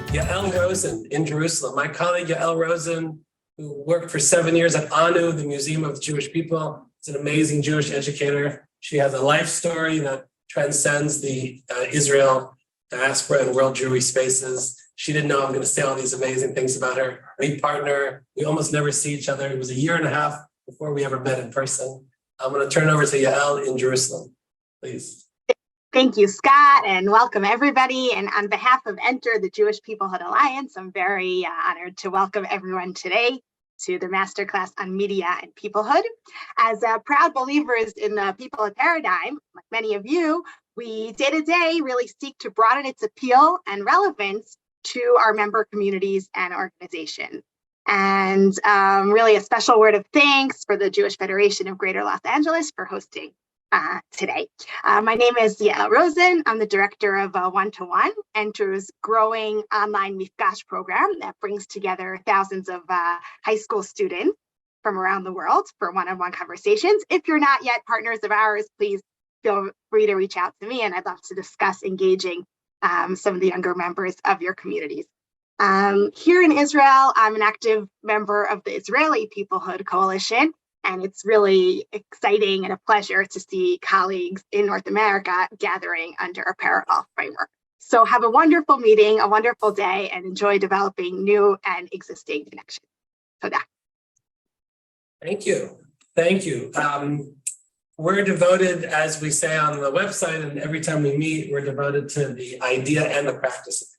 Yael Rosen in Jerusalem. My colleague Yael Rosen, who worked for 7 years at ANU, the Museum of the Jewish People, is an amazing Jewish educator. She has a life story that transcends the Israel diaspora and world Jewry spaces. She didn't know I'm going to say all these amazing things about her. We partner. We almost never see each other. It was a year and a half before we ever met in person. I'm going to turn over to Yael in Jerusalem, please. Thank you, Scott, and welcome everybody. And on behalf of Enter the Jewish Peoplehood Alliance, I'm very honored to welcome everyone today to the masterclass on media and peoplehood. As proud believers in the peoplehood paradigm, like many of you, we day to day really seek to broaden its appeal and relevance to our member communities and organizations. And really a special word of thanks for the Jewish Federation of Greater Los Angeles for hosting today. My name is Yael Rosen. I'm the director of One-to-One, Enter's growing online Mifgash program that brings together thousands of high school students from around the world for one-on-one conversations. If you're not yet partners of ours, please feel free to reach out to me, and I'd love to discuss engaging some of the younger members of your communities. Here in Israel, I'm an active member of the Israeli Peoplehood Coalition, and it's really exciting and a pleasure to see colleagues in North America gathering under a parallel framework. So have a wonderful meeting, a wonderful day, and enjoy developing new and existing connections. So that. Thank you. Thank you. We're devoted, as we say on the website, and every time we meet, we're devoted to the idea and the practice.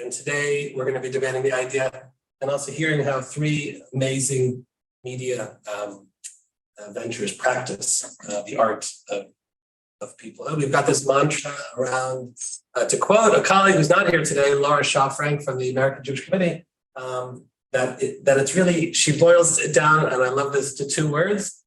And today we're going to be debating the idea and also hearing how three amazing media ventures practice the art of people. We've got this mantra around, to quote a colleague who's not here today, Laura Shaw-Frank from the American Jewish Committee, that it's really, she boils it down, and I love this, to two words,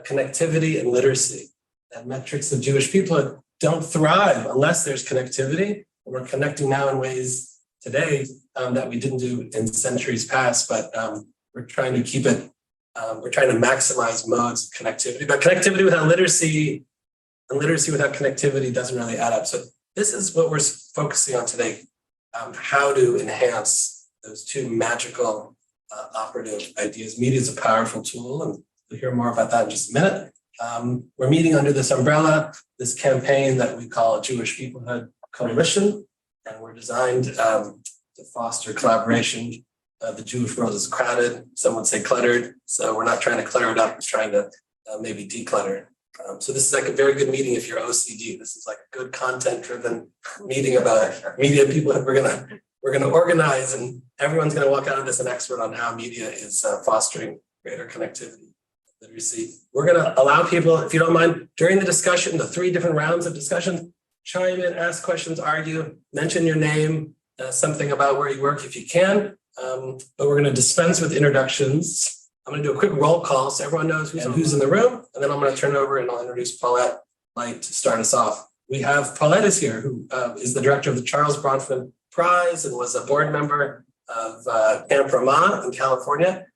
connectivity and literacy. And metrics of Jewish people don't thrive unless there's connectivity. We're connecting now in ways today that we didn't do in centuries past, but we're trying to keep it. We're trying to maximize modes of connectivity, but connectivity without literacy and literacy without connectivity doesn't really add up. So this is what we're focusing on today, how to enhance those two magical operative ideas. Media is a powerful tool, and we'll hear more about that in just a minute. We're meeting under this umbrella, this campaign that we call Jewish Peoplehood Coalition, and we're designed to foster collaboration. The Jewish world is crowded, some would say cluttered, so we're not trying to clutter it up, we're trying to maybe declutter. So this is like a very good meeting if you're OCD. This is like a good content-driven meeting about media people. We're gonna organize, and everyone's gonna walk out of this an expert on how media is fostering greater connectivity, literacy. We're gonna allow people, if you don't mind, during the discussion, the 3 different rounds of discussion, chime in, ask questions, argue, mention your name, something about where you work if you can. But we're going to dispense with introductions. I'm going to do a quick roll call so everyone knows who's in the room, and then I'm going to turn it over and I'll introduce Paulette Light to start us off. We have Paulette is here, who is the director of the Charles Bronfman Prize and was a board member of Camp Ramah in California.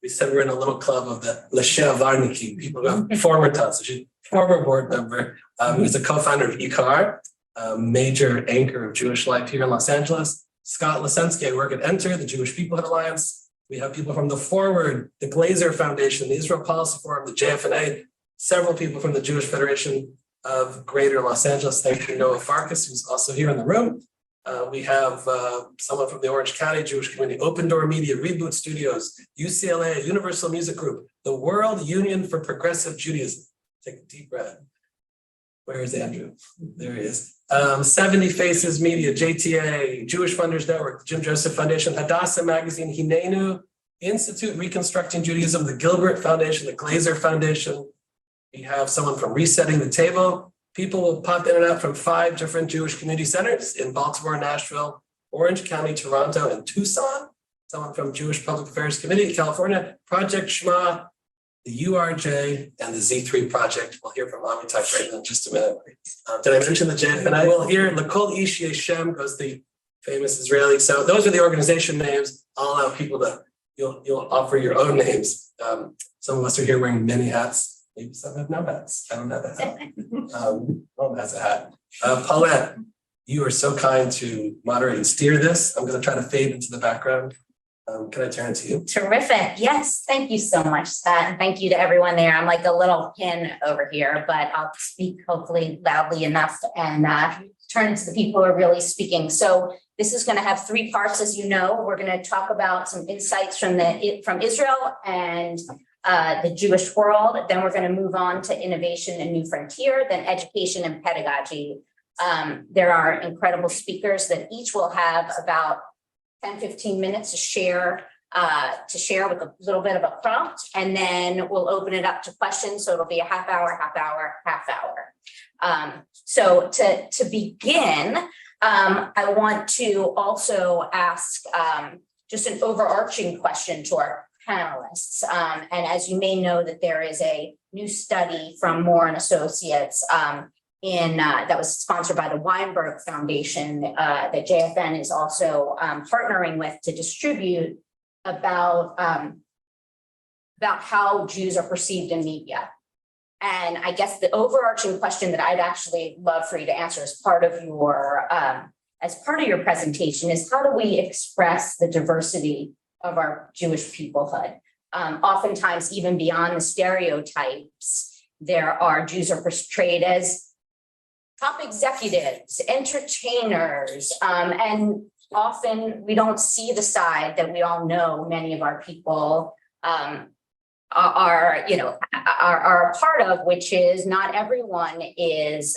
We said we're in a little club of the Leshavarniki, people who have former tons. So she's a former board member, who's a co-founder of IKAR, a major anchor of Jewish life here in Los Angeles. Scott Lesensky, I work at Enter, the Jewish Peoplehood Alliance. We have people from the Forward, the Glazer Foundation, the Israel Policy Forum, the JFNA, several people from the Jewish Federation of Greater Los Angeles. Thank you, Noah Farkas, who's also here in the room. We have someone from the Orange County Jewish Community, Open Door Media, Reboot Studios, UCLA, Universal Music Group, the World Union for Progressive Judaism. Take a deep breath. Where is Andrew? There he is. 70 Faces Media, JTA, Jewish Funders Network, Jim Joseph Foundation, Hadassah Magazine, Hinenu, Institute Reconstructing Judaism, the Gilbert Foundation, the Glazer Foundation. We have someone from Resetting the Table. People will pop in and out from 5 different Jewish community centers in Baltimore, Nashville, Orange County, Toronto, and Tucson. Someone from Jewish Public Affairs Committee, California, Project Shema, the URJ, and the Z3 project. We'll hear from Amitai right in just a minute. Did I mention the JFNI? We'll hear L'Kol Ish Yeshem goes the famous Israeli. So those are the organization names. I'll allow people to, you'll offer your own names. Some of us are here wearing many hats. Maybe some have no hats. I don't have a hat. Mom has a hat. Paulette, you are so kind to moderate and steer this. I'm going to try to fade into the background. Can I turn it to you? Terrific. Yes. Thank you so much, Scott. And thank you to everyone there. I'm like a little pin over here, but I'll speak hopefully loudly enough and turn it to the people who are really speaking. So this is going to have three parts, as you know. We're going to talk about some insights from Israel and the Jewish world. Then we're going to move on to innovation and new frontier, then education and pedagogy. There are incredible speakers that each will have about 10-15 minutes to share with a little bit of a prompt, and then we'll open it up to questions. So it'll be a half hour. So to begin, I want to also ask just an overarching question to our panelists. And as you may know, that there is a new study from Moore and Associates that was sponsored by the Weinberg Foundation that JFN is also partnering with to distribute about how Jews are perceived in media. And I guess the overarching question that I'd actually love for you to answer as part of your presentation is, how do we express the diversity of our Jewish peoplehood? Oftentimes, even beyond the stereotypes, Jews are portrayed as top executives, entertainers, and often we don't see the side that we all know many of our people are a part of, which is not everyone is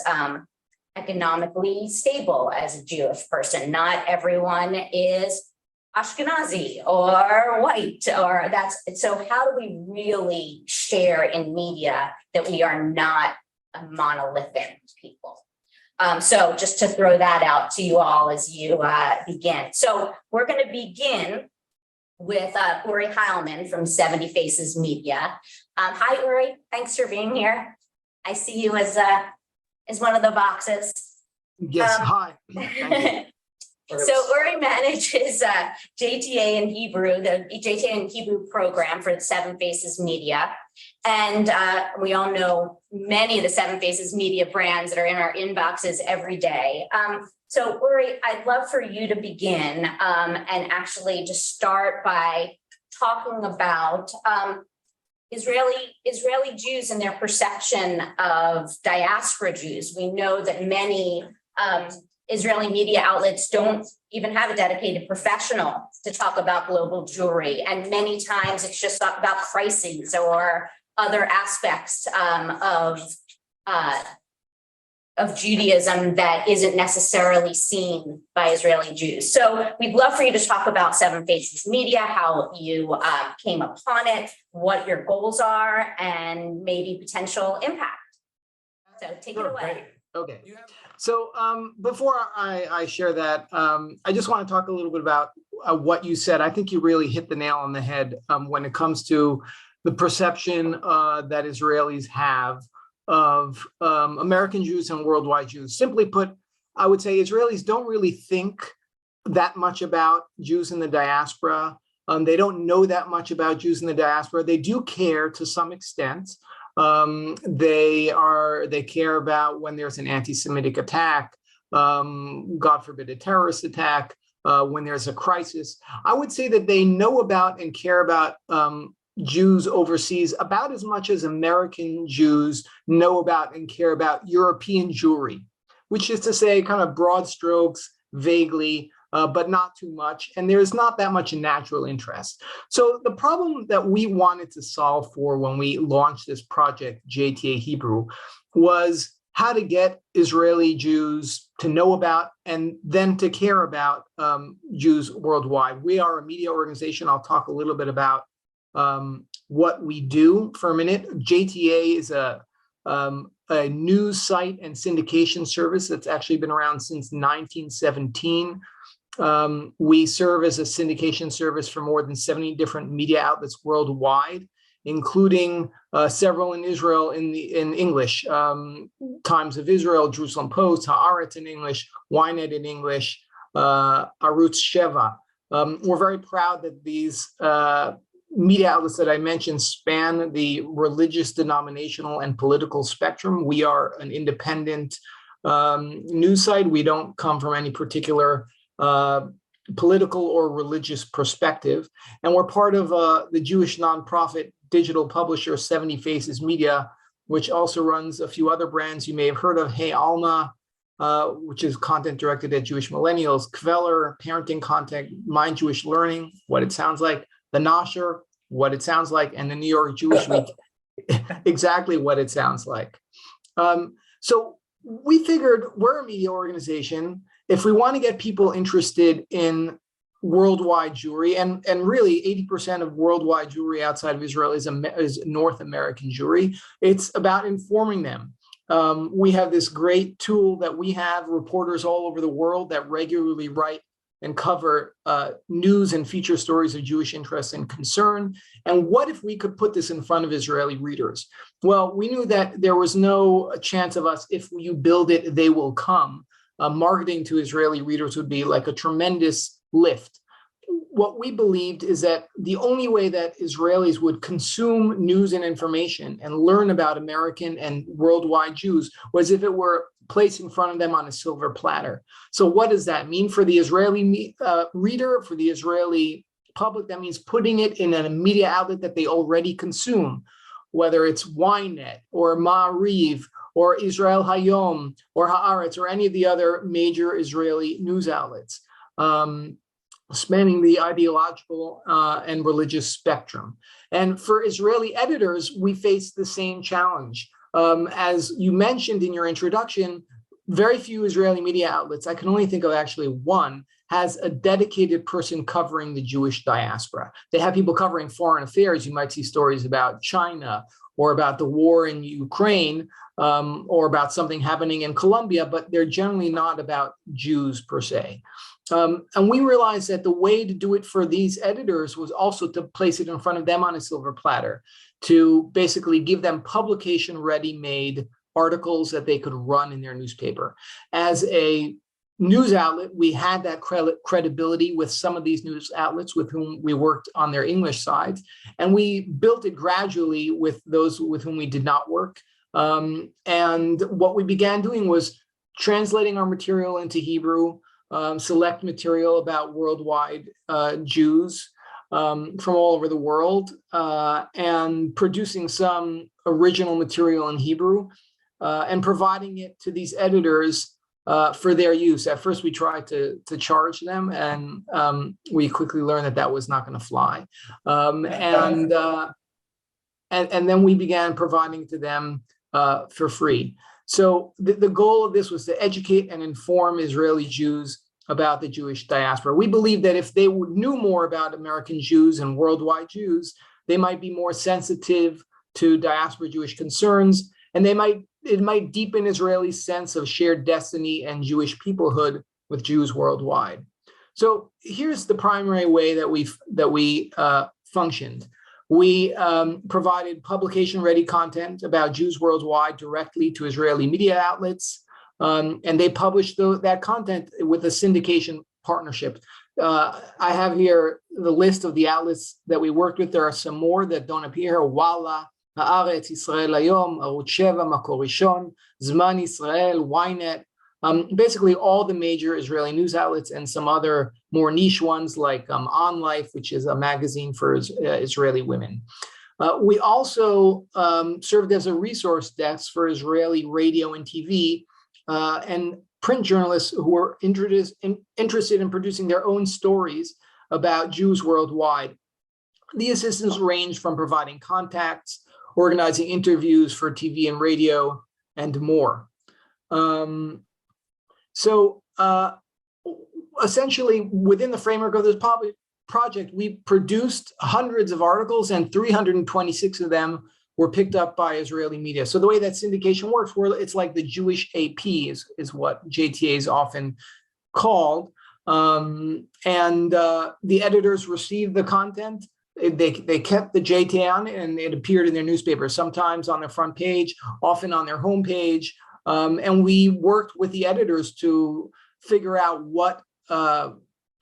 economically stable as a Jewish person. Not everyone is Ashkenazi or white, so how do we really share in media that we are not a monolithic people? So just to throw that out to you all as you begin. So we're going to begin with Uri Heilman from 70 Faces Media. Hi, Uri. Thanks for being here. I see you as one of the boxes. Yes, hi. Thank you. So Uri manages JTA in Hebrew, the JTA in Hebrew program for 7 Faces Media. And we all know many of the 7 Faces Media brands that are in our inboxes every day. So Uri, I'd love for you to begin and actually just start by talking about Israeli Jews and their perception of diaspora Jews. We know that many Israeli media outlets don't even have a dedicated professional to talk about global Jewry. And many times it's just about crises or other aspects of Judaism that isn't necessarily seen by Israeli Jews. So we'd love for you to talk about 7 Faces Media, how you came upon it, what your goals are, and maybe potential impact. So take it away. Great. Okay. So before I share that, I just want to talk a little bit about what you said. I think you really hit the nail on the head when it comes to the perception that Israelis have of American Jews and worldwide Jews. Simply put, I would say Israelis don't really think that much about Jews in the diaspora. They don't know that much about Jews in the diaspora. They do care to some extent. They care about when there's an anti-Semitic attack, God forbid a terrorist attack, when there's a crisis. I would say that they know about and care about Jews overseas about as much as American Jews know about and care about European Jewry, which is to say kind of broad strokes, vaguely, but not too much. And there's not that much natural interest. So the problem that we wanted to solve for when we launched this project, JTA Hebrew, was how to get Israeli Jews to know about and then to care about Jews worldwide. We are a media organization. I'll talk a little bit about what we do for a minute. JTA is a news site and syndication service that's actually been around since 1917. We serve as a syndication service for more than 70 different media outlets worldwide, including several in Israel in English, Times of Israel, Jerusalem Post, Haaretz in English, Ynet in English, Arutz Sheva. We're very proud that these media outlets that I mentioned span the religious, denominational, and political spectrum. We are an independent news site. We don't come from any particular political or religious perspective. And we're part of the Jewish nonprofit digital publisher 70 Faces Media, which also runs a few other brands you may have heard of. Hey Alma, which is content directed at Jewish millennials, Kveller, parenting content, Mind Jewish Learning, what it sounds like, The Nosher, what it sounds like, and the New York Jewish Week, exactly what it sounds like. So we figured we're a media organization. If we want to get people interested in worldwide Jewry, and really 80% of worldwide Jewry outside of Israel is North American Jewry, it's about informing them. We have this great tool that we have reporters all over the world that regularly write and cover news and feature stories of Jewish interest and concern. And what if we could put this in front of Israeli readers? Well, we knew that there was no chance of us, if you build it, they will come. Marketing to Israeli readers would be like a tremendous lift. What we believed is that the only way that Israelis would consume news and information and learn about American and worldwide Jews was if it were placed in front of them on a silver platter. So what does that mean for the Israeli reader, for the Israeli public? That means putting it in a media outlet that they already consume, whether it's Ynet or Ma'ariv or Israel Hayom or Haaretz or any of the other major Israeli news outlets, spanning the ideological and religious spectrum. And for Israeli editors, we face the same challenge. As you mentioned in your introduction, very few Israeli media outlets, I can only think of actually one, has a dedicated person covering the Jewish diaspora. They have people covering foreign affairs. You might see stories about China or about the war in Ukraine, or about something happening in Colombia, but they're generally not about Jews per se. And we realized that the way to do it for these editors was also to place it in front of them on a silver platter, to basically give them publication ready-made articles that they could run in their newspaper. As a news outlet, we had that credibility with some of these news outlets with whom we worked on their English sides, and we built it gradually with those with whom we did not work. And what we began doing was translating our material into Hebrew, select material about worldwide Jews from all over the world, and producing some original material in Hebrew, and providing it to these editors for their use. At first, we tried to charge them, and we quickly learned that that was not going to fly. And then we began providing to them for free. So the goal of this was to educate and inform Israeli Jews about the Jewish diaspora. We believe that if they knew more about American Jews and worldwide Jews, they might be more sensitive to diaspora Jewish concerns, and it might deepen Israelis' sense of shared destiny and Jewish peoplehood with Jews worldwide. So here's the primary way that we functioned. We provided publication-ready content about Jews worldwide directly to Israeli media outlets, and they published that content with a syndication partnership. I have here the list of the outlets that we worked with. There are some more that don't appear here. Walla, Haaretz, Israel Hayom, Arutz Sheva, Makor Rishon, Zman Israel, Ynet, basically all the major Israeli news outlets and some other more niche ones like On Life, which is a magazine for Israeli women. We also served as a resource desk for Israeli radio and TV and print journalists who were interested in producing their own stories about Jews worldwide. The assistance ranged from providing contacts, organizing interviews for TV and radio, and more. So essentially, within the framework of this project, we produced hundreds of articles, and 326 of them were picked up by Israeli media. So the way that syndication works, it's like the Jewish AP is what JTA is often called. And the editors received the content. They kept the JTA on, and it appeared in their newspaper, sometimes on their front page, often on their homepage. And we worked with the editors to figure out what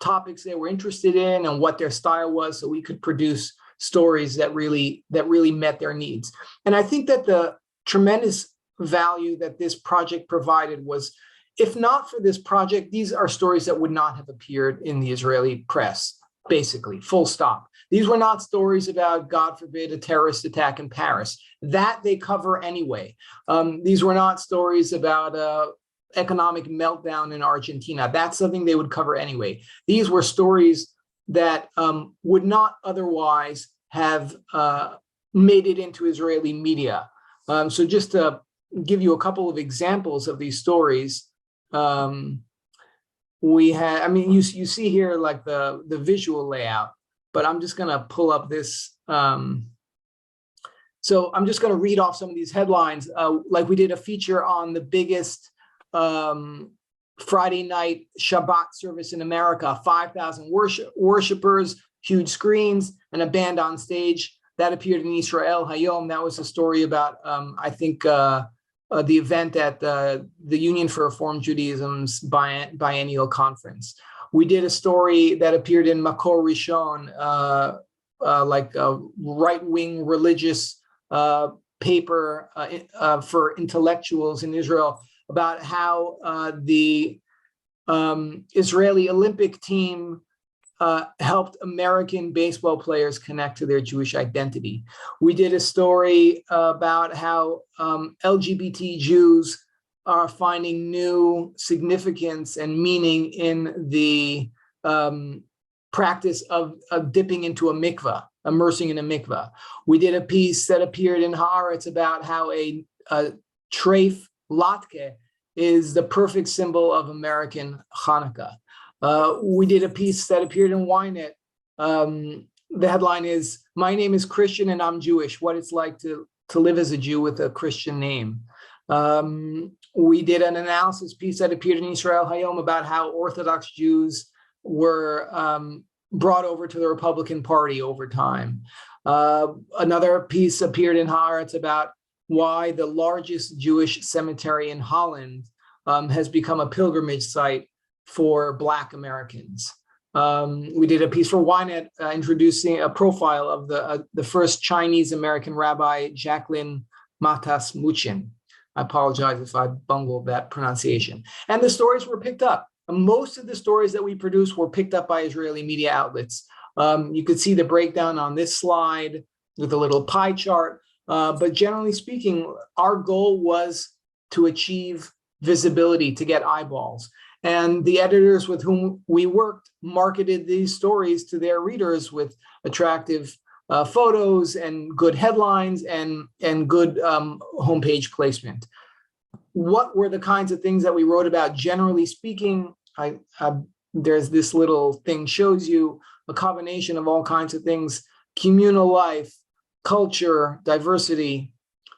topics they were interested in and what their style was, so we could produce stories that really met their needs. And I think that the tremendous value that this project provided was, if not for this project, these are stories that would not have appeared in the Israeli press, basically, full stop. These were not stories about, God forbid, a terrorist attack in Paris. That they cover anyway. These were not stories about economic meltdown in Argentina. That's something they would cover anyway. These were stories that would not otherwise have made it into Israeli media. So just to give you a couple of examples of these stories, we had, I mean, you see here like the visual layout, but I'm just gonna pull up this. So I'm just gonna read off some of these headlines. Like we did a feature on the biggest Friday night Shabbat service in America, 5,000 worshipers, huge screens, and a band on stage. That appeared in Israel Hayom. That was a story about, I think, the event at the Union for Reform Judaism's biennial conference. We did a story that appeared in Makor Rishon, like a right-wing religious paper for intellectuals in Israel, about how the Israeli Olympic team helped American baseball players connect to their Jewish identity. We did a story about how LGBT Jews are finding new significance and meaning in the practice of dipping into a mikveh, immersing in a mikveh. We did a piece that appeared in Haaretz about how a treif latke is the perfect symbol of American Hanukkah. We did a piece that appeared in Ynet. The headline is, "My name is Christian and I'm Jewish, what it's like to live as a Jew with a Christian name." We did an analysis piece that appeared in Israel Hayom about how Orthodox Jews were brought over to the Republican Party over time. Another piece appeared in Haaretz about why the largest Jewish cemetery in Holland has become a pilgrimage site for Black Americans. We did a piece for Ynet introducing a profile of the first Chinese American rabbi, Jacqueline Matas Muchin. I apologize if I bungled that pronunciation. And the stories were picked up. Most of the stories that we produced were picked up by Israeli media outlets. You could see the breakdown on this slide with a little pie chart. But generally speaking, our goal was to achieve visibility, to get eyeballs. And the editors with whom we worked marketed these stories to their readers with attractive photos and good headlines and good homepage placement. What were the kinds of things that we wrote about? Generally speaking, there's this little thing shows you a combination of all kinds of things: communal life, culture, diversity,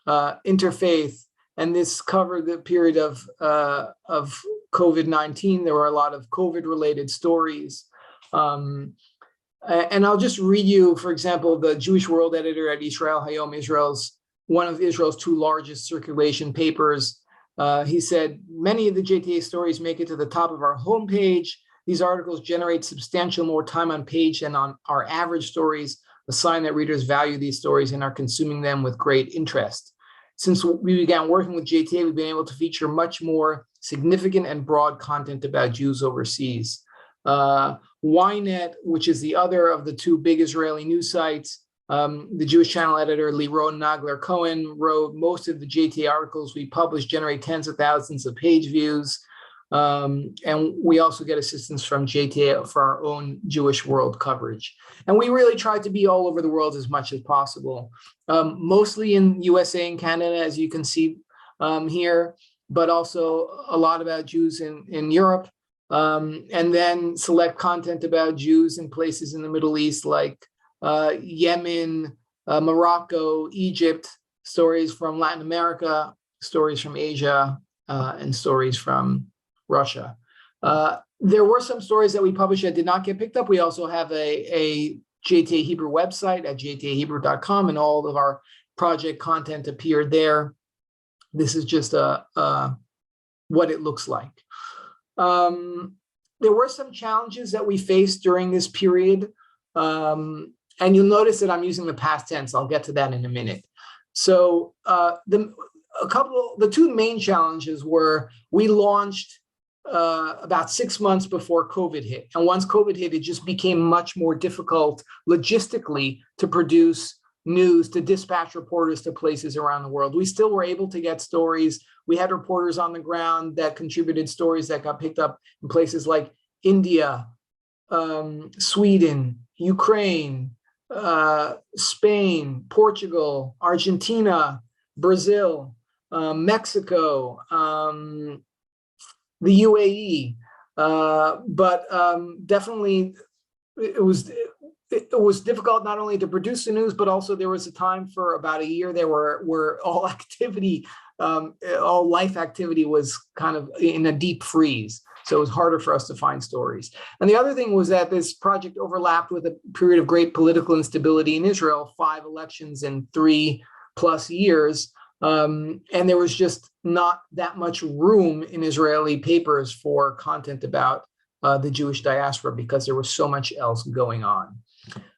interfaith, and this covered the period of COVID-19. There were a lot of COVID-related stories. And I'll just read you, for example, the Jewish World editor at Israel Hayom, one of Israel's two largest circulation papers. He said, "Many of the JTA stories make it to the top of our homepage. These articles generate substantial more time on page than on our average stories, a sign that readers value these stories and are consuming them with great interest. Since we began working with JTA, we've been able to feature much more significant and broad content about Jews overseas." Ynet, which is the other of the two big Israeli news sites, the Jewish channel editor Liron Nagler Cohen wrote, "Most of the JTA articles we publish generate tens of thousands of page views. And we also get assistance from JTA for our own Jewish World coverage." And we really tried to be all over the world as much as possible, mostly in USA and Canada, as you can see here, but also a lot about Jews in Europe, and then select content about Jews in places in the Middle East like Yemen, Morocco, Egypt, stories from Latin America, stories from Asia, and stories from Russia. There were some stories that we published that did not get picked up. We also have a JTA Hebrew website at jtahebrew.com, and all of our project content appeared there. This is just what it looks like. There were some challenges that we faced during this period. And you'll notice that I'm using the past tense. I'll get to that in a minute. So the two main challenges were we launched about 6 months before COVID hit. And once COVID hit, it just became much more difficult logistically to produce news, to dispatch reporters to places around the world. We still were able to get stories. We had reporters on the ground that contributed stories that got picked up in places like India, Sweden, Ukraine, Spain, Portugal, Argentina, Brazil, Mexico, the UAE, but definitely it was difficult not only to produce the news, but also there was a time for about a year there where all activity, all life activity was kind of in a deep freeze. So it was harder for us to find stories. And the other thing was that this project overlapped with a period of great political instability in Israel, 5 elections in 3+ years. And there was just not that much room in Israeli papers for content about the Jewish diaspora because there was so much else going on.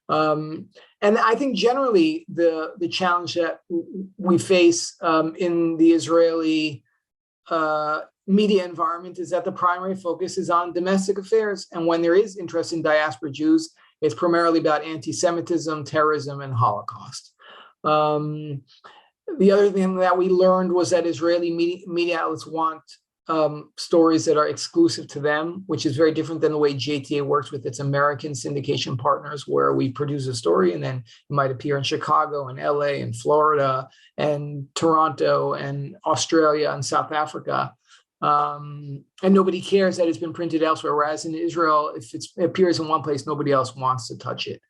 And I think generally the challenge that we face in the Israeli media environment is that the primary focus is on domestic affairs. And when there is interest in diaspora Jews, it's primarily about anti-Semitism, terrorism, and Holocaust. The other thing that we learned was that Israeli media outlets want stories that are exclusive to them, which is very different than the way JTA works with its American syndication partners, where we produce a story and then it might appear in Chicago and LA and Florida and Toronto and Australia and South Africa. And nobody cares that it's been printed elsewhere. Whereas in Israel, if it appears in one place, nobody else wants to touch it.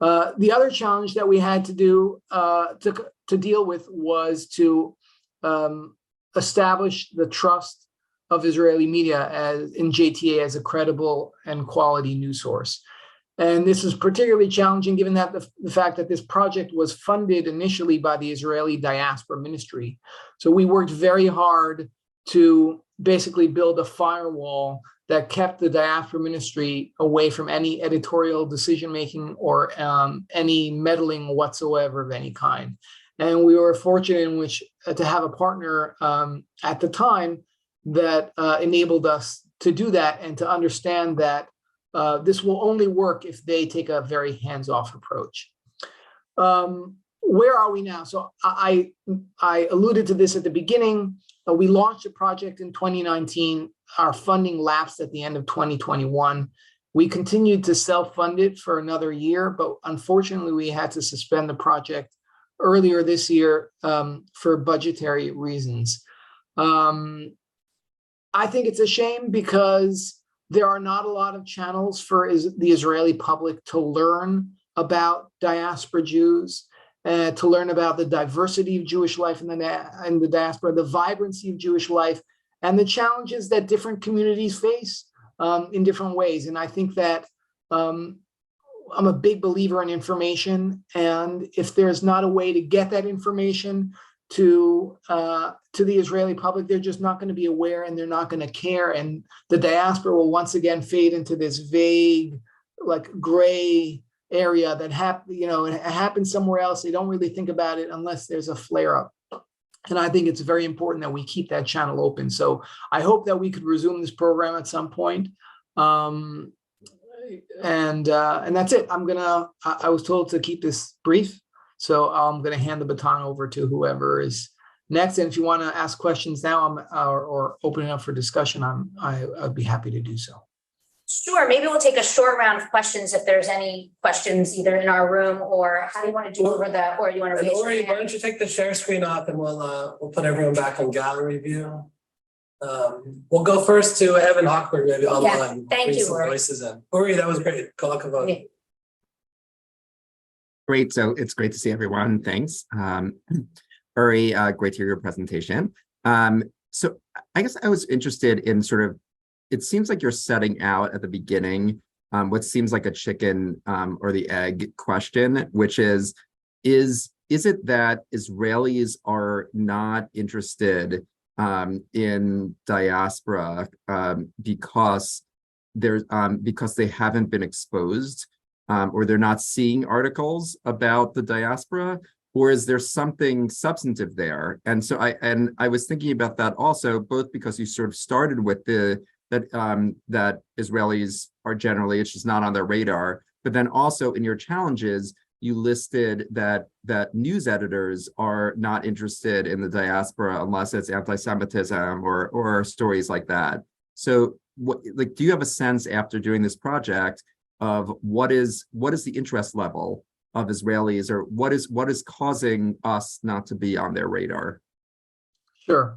The other challenge that we had to do to deal with was to establish the trust of Israeli media in JTA as a credible and quality news source. And this is particularly challenging given that the fact that this project was funded initially by the Israeli Diaspora Ministry. So we worked very hard to basically build a firewall that kept the Diaspora Ministry away from any editorial decision-making or any meddling whatsoever of any kind. And we were fortunate in which to have a partner at the time that enabled us to do that and to understand that this will only work if they take a very hands-off approach. Where are we now? So I alluded to this at the beginning. We launched a project in 2019. Our funding lapsed at the end of 2021. We continued to self-fund it for another year, but unfortunately we had to suspend the project earlier this year for budgetary reasons. I think it's a shame because there are not a lot of channels for the Israeli public to learn about diaspora Jews, to learn about the diversity of Jewish life in the diaspora, the vibrancy of Jewish life, and the challenges that different communities face in different ways. And I think that I'm a big believer in information, and if there's not a way to get that information to the Israeli public, they're just not going to be aware and they're not going to care. And the diaspora will once again fade into this vague, like gray area that it happens somewhere else. They don't really think about it unless there's a flare up. And I think it's very important that we keep that channel open. So I hope that we could resume this program at some point. And that's it. I was told to keep this brief. So I'm going to hand the baton over to whoever is next. And if you want to ask questions now or open it up for discussion, I'd be happy to do so. Sure. Maybe we'll take a short round of questions if there's any questions either in our room or how do you want to do or you want to raise your hand? Why don't you take the share screen off and we'll put everyone back on gallery view. We'll go first to Evan Hochberg, maybe online. Yeah, thank you, Uri. Voices in. Uri, that was great. Kol hakavod. Yeah. Great. So it's great to see everyone. Thanks. Uri, great to hear your presentation. So I guess I was interested in it seems like you're setting out at the beginning what seems like a chicken or the egg question, which is it that Israelis are not interested in diaspora because they haven't been exposed or they're not seeing articles about the diaspora, or is there something substantive there? And so I was thinking about that also, both because you sort of started with that Israelis are generally, it's just not on their radar, but then also in your challenges, you listed that news editors are not interested in the diaspora unless it's anti-Semitism or stories like that. So do you have a sense after doing this project of what is the interest level of Israelis, or what is causing us not to be on their radar? Sure.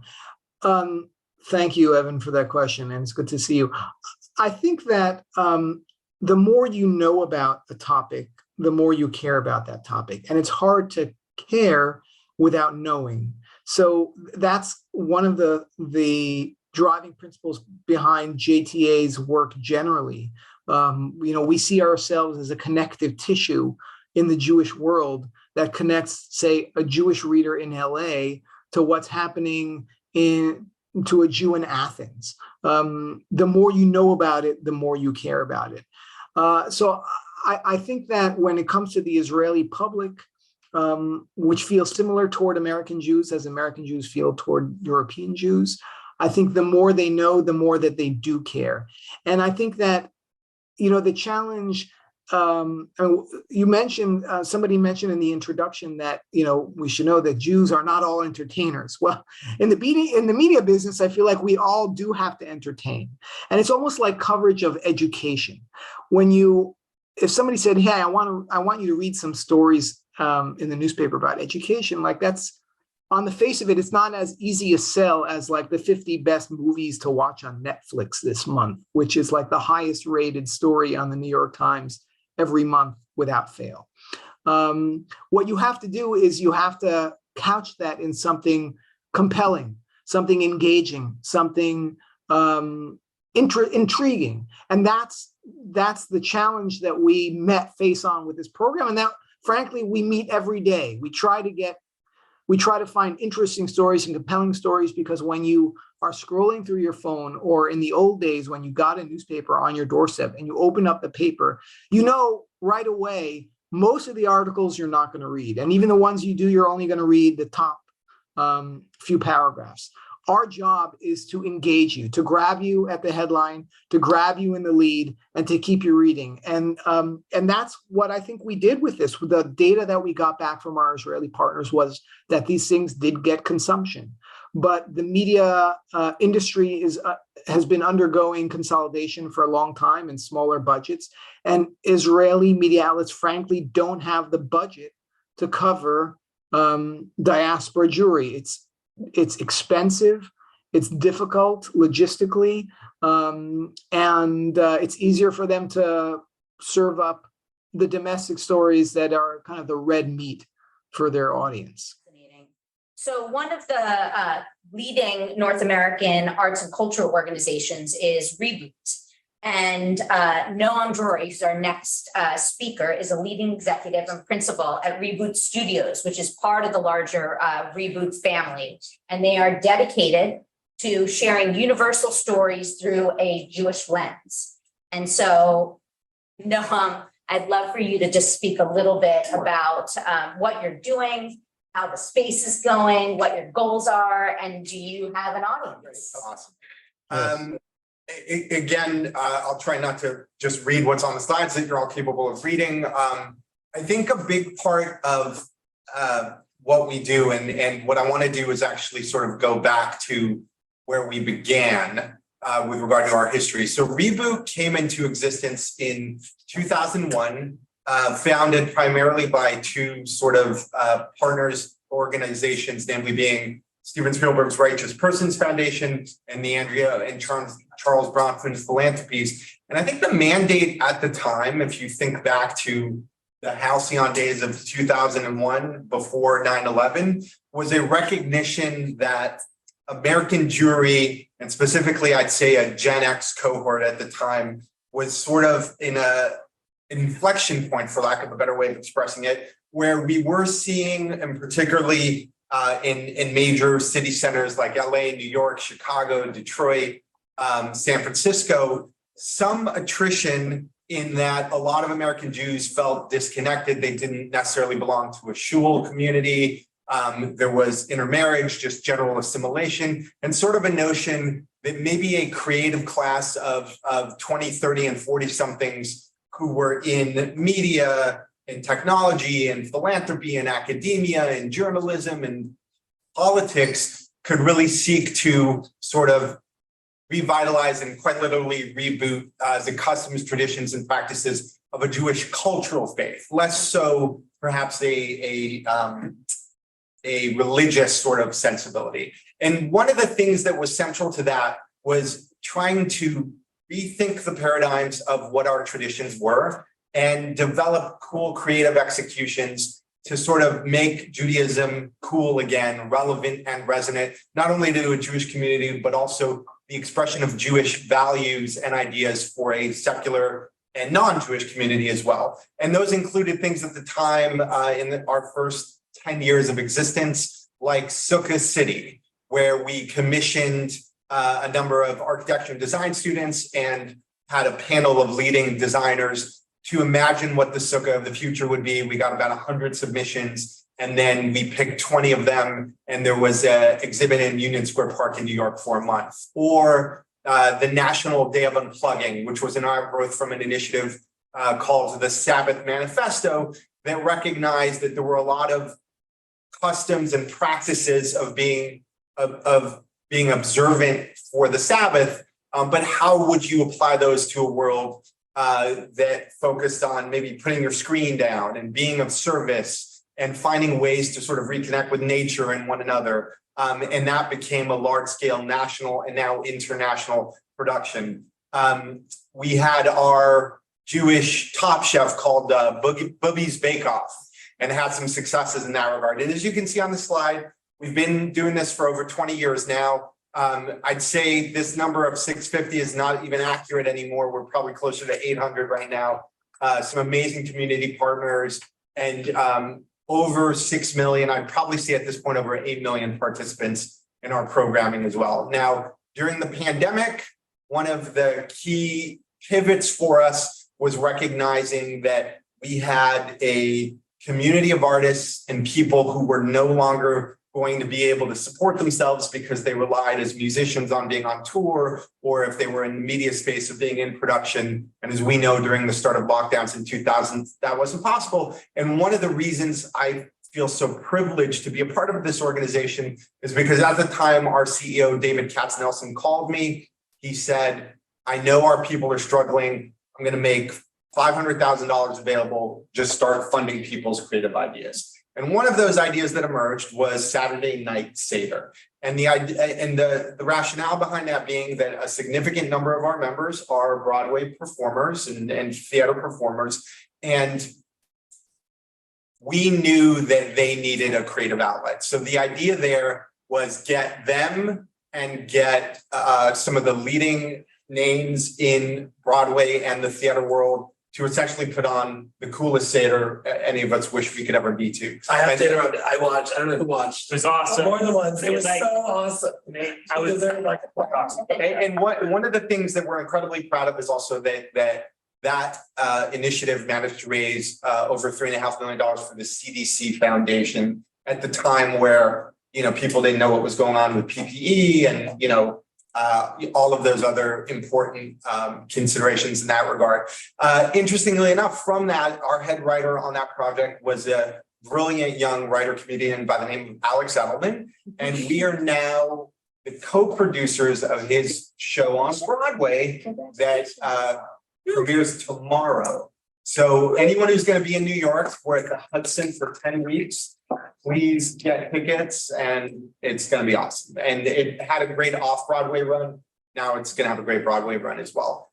Thank you, Evan, for that question, and it's good to see you. I think that the more you know about the topic, the more you care about that topic, and it's hard to care without knowing. So that's one of the driving principles behind JTA's work generally. We see ourselves as a connective tissue in the Jewish world that connects, say, a Jewish reader in LA to what's happening to a Jew in Athens. The more you know about it, the more you care about it. So I think that when it comes to the Israeli public, which feels similar toward American Jews as American Jews feel toward European Jews, I think the more they know, the more that they do care. And I think that, the challenge, you mentioned, somebody mentioned in the introduction that, we should know that Jews are not all entertainers. Well, in the media business, I feel like we all do have to entertain. And it's almost like coverage of education. If somebody said, hey, I want you to read some stories in the newspaper about education, like that's, on the face of it, it's not as easy a sell as like the 50 best movies to watch on Netflix this month, which is like the highest rated story on the New York Times every month without fail. What you have to do is you have to couch that in something compelling, something engaging, something intriguing. And that's the challenge that we face on with this program. And that, frankly, we meet every day. We try to find interesting stories and compelling stories, because when you are scrolling through your phone, or in the old days when you got a newspaper on your doorstep and you open up the paper, right away, most of the articles you're not going to read. And even the ones you do, you're only going to read the top few paragraphs. Our job is to engage you, to grab you at the headline, to grab you in the lead, and to keep you reading. And that's what I think we did with this. The data that we got back from our Israeli partners was that these things did get consumption. But the media industry has been undergoing consolidation for a long time in smaller budgets. And Israeli media outlets, frankly, don't have the budget to cover diaspora Jewry. It's expensive, it's difficult logistically, and it's easier for them to serve up the domestic stories that are kind of the red meat for their audience. So one of the leading North American arts and cultural organizations is Reboot. And Noam Drury, who's our next speaker, is a leading executive and principal at Reboot Studios, which is part of the larger Reboot family. And they are dedicated to sharing universal stories through a Jewish lens. And so, Noam, I'd love for you to just speak a little bit about what you're doing, how the space is going, what your goals are, and do you have an audience? Awesome. Again, I'll try not to just read what's on the slides that you're all capable of reading. I think a big part of what we do and what I want to do is actually sort of go back to where we began with regard to our history. So Reboot came into existence in 2001, founded primarily by two sort of partners organizations, namely being Steven Spielberg's Righteous Persons Foundation and the Andrea and Charles Bronfman's Philanthropies. And I think the mandate at the time, if you think back to the halcyon days of 2001 before 9/11, was a recognition that American Jewry, and specifically I'd say a Gen X cohort at the time, was sort of in an inflection point, for lack of a better way of expressing it, where we were seeing, and particularly in major city centers like LA, New York, Chicago, Detroit, San Francisco, some attrition in that a lot of American Jews felt disconnected. They didn't necessarily belong to a shul community. There was intermarriage, just general assimilation, and sort of a notion that maybe a creative class of 20, 30, and 40 somethings who were in media and technology and philanthropy and academia and journalism and politics could really seek to sort of revitalize and quite literally reboot the customs, traditions, and practices of a Jewish cultural faith, less so perhaps a religious sort of sensibility. And one of the things that was central to that was trying to rethink the paradigms of what our traditions were and develop cool creative executions to sort of make Judaism cool again, relevant and resonant, not only to a Jewish community, but also the expression of Jewish values and ideas for a secular and non-Jewish community as well. And those included things at the time in our first 10 years of existence, like Sukkah City, where we commissioned a number of architecture and design students and had a panel of leading designers to imagine what the sukkah of the future would be. We got about 100 submissions, and then we picked 20 of them, and there was an exhibit in Union Square Park in New York for a month. Or the National Day of Unplugging, which was an outgrowth from an initiative called the Sabbath Manifesto that recognized that there were a lot of customs and practices of being observant for the Sabbath, but how would you apply those to a world that focused on maybe putting your screen down and being of service and finding ways to sort of reconnect with nature and one another. And that became a large-scale national and now international production. We had our Jewish Top Chef called Boobie's Bake Off and had some successes in that regard. And as you can see on the slide, we've been doing this for over 20 years now. I'd say this number of 650 is not even accurate anymore. We're probably closer to 800 right now. Some amazing community partners and over 6 million, I'd probably say at this point over 8 million participants in our programming as well. Now, during the pandemic, one of the key pivots for us was recognizing that we had a community of artists and people who were no longer going to be able to support themselves because they relied as musicians on being on tour, or if they were in the media space of being in production. And as we know, during the start of lockdowns in 2000, that wasn't possible. And one of the reasons I feel so privileged to be a part of this organization is because at the time, our CEO, David Katz-Nelson, called me. He said, I know our people are struggling. I'm going to make $500,000 available, just start funding people's creative ideas. And one of those ideas that emerged was Saturday Night Seder. And the idea and the rationale behind that being that a significant number of our members are Broadway performers and theater performers. And we knew that they needed a creative outlet. So the idea there was get them and get some of the leading names in Broadway and the theater world to essentially put on the coolest Seder any of us wish we could ever be to. I have to interrupt. I watched. I don't know who watched. It was awesome. More than once. It was like- so awesome. I was like awesome. And one of the things that we're incredibly proud of is also that initiative managed to raise over $3.5 million for the CDC Foundation at the time where, people didn't know what was going on with PPE and, all of those other important considerations in that regard. Interestingly enough, from that, our head writer on that project was a brilliant young writer comedian by the name of Alex Edelman. And we are now the co-producers of his show on Broadway that premieres tomorrow. So anyone who's going to be in New York, we're at the Hudson for 10 weeks. Please get tickets and it's going to be awesome. And it had a great off-Broadway run. Now it's going to have a great Broadway run as well.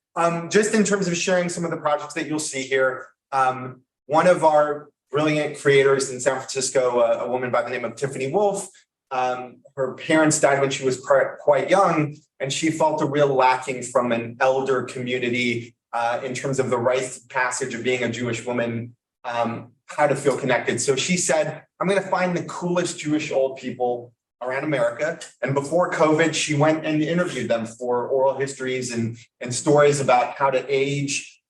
Just in terms of sharing some of the projects that you'll see here, one of our brilliant creators in San Francisco, a woman by the name of Tiffany Wolf, her parents died when she was quite young, and she felt a real lacking from an elder community in terms of the rites of passage of being a Jewish woman, how to feel connected. So she said, I'm going to find the coolest Jewish old people around America. And before COVID, she went and interviewed them for oral histories and stories about how to age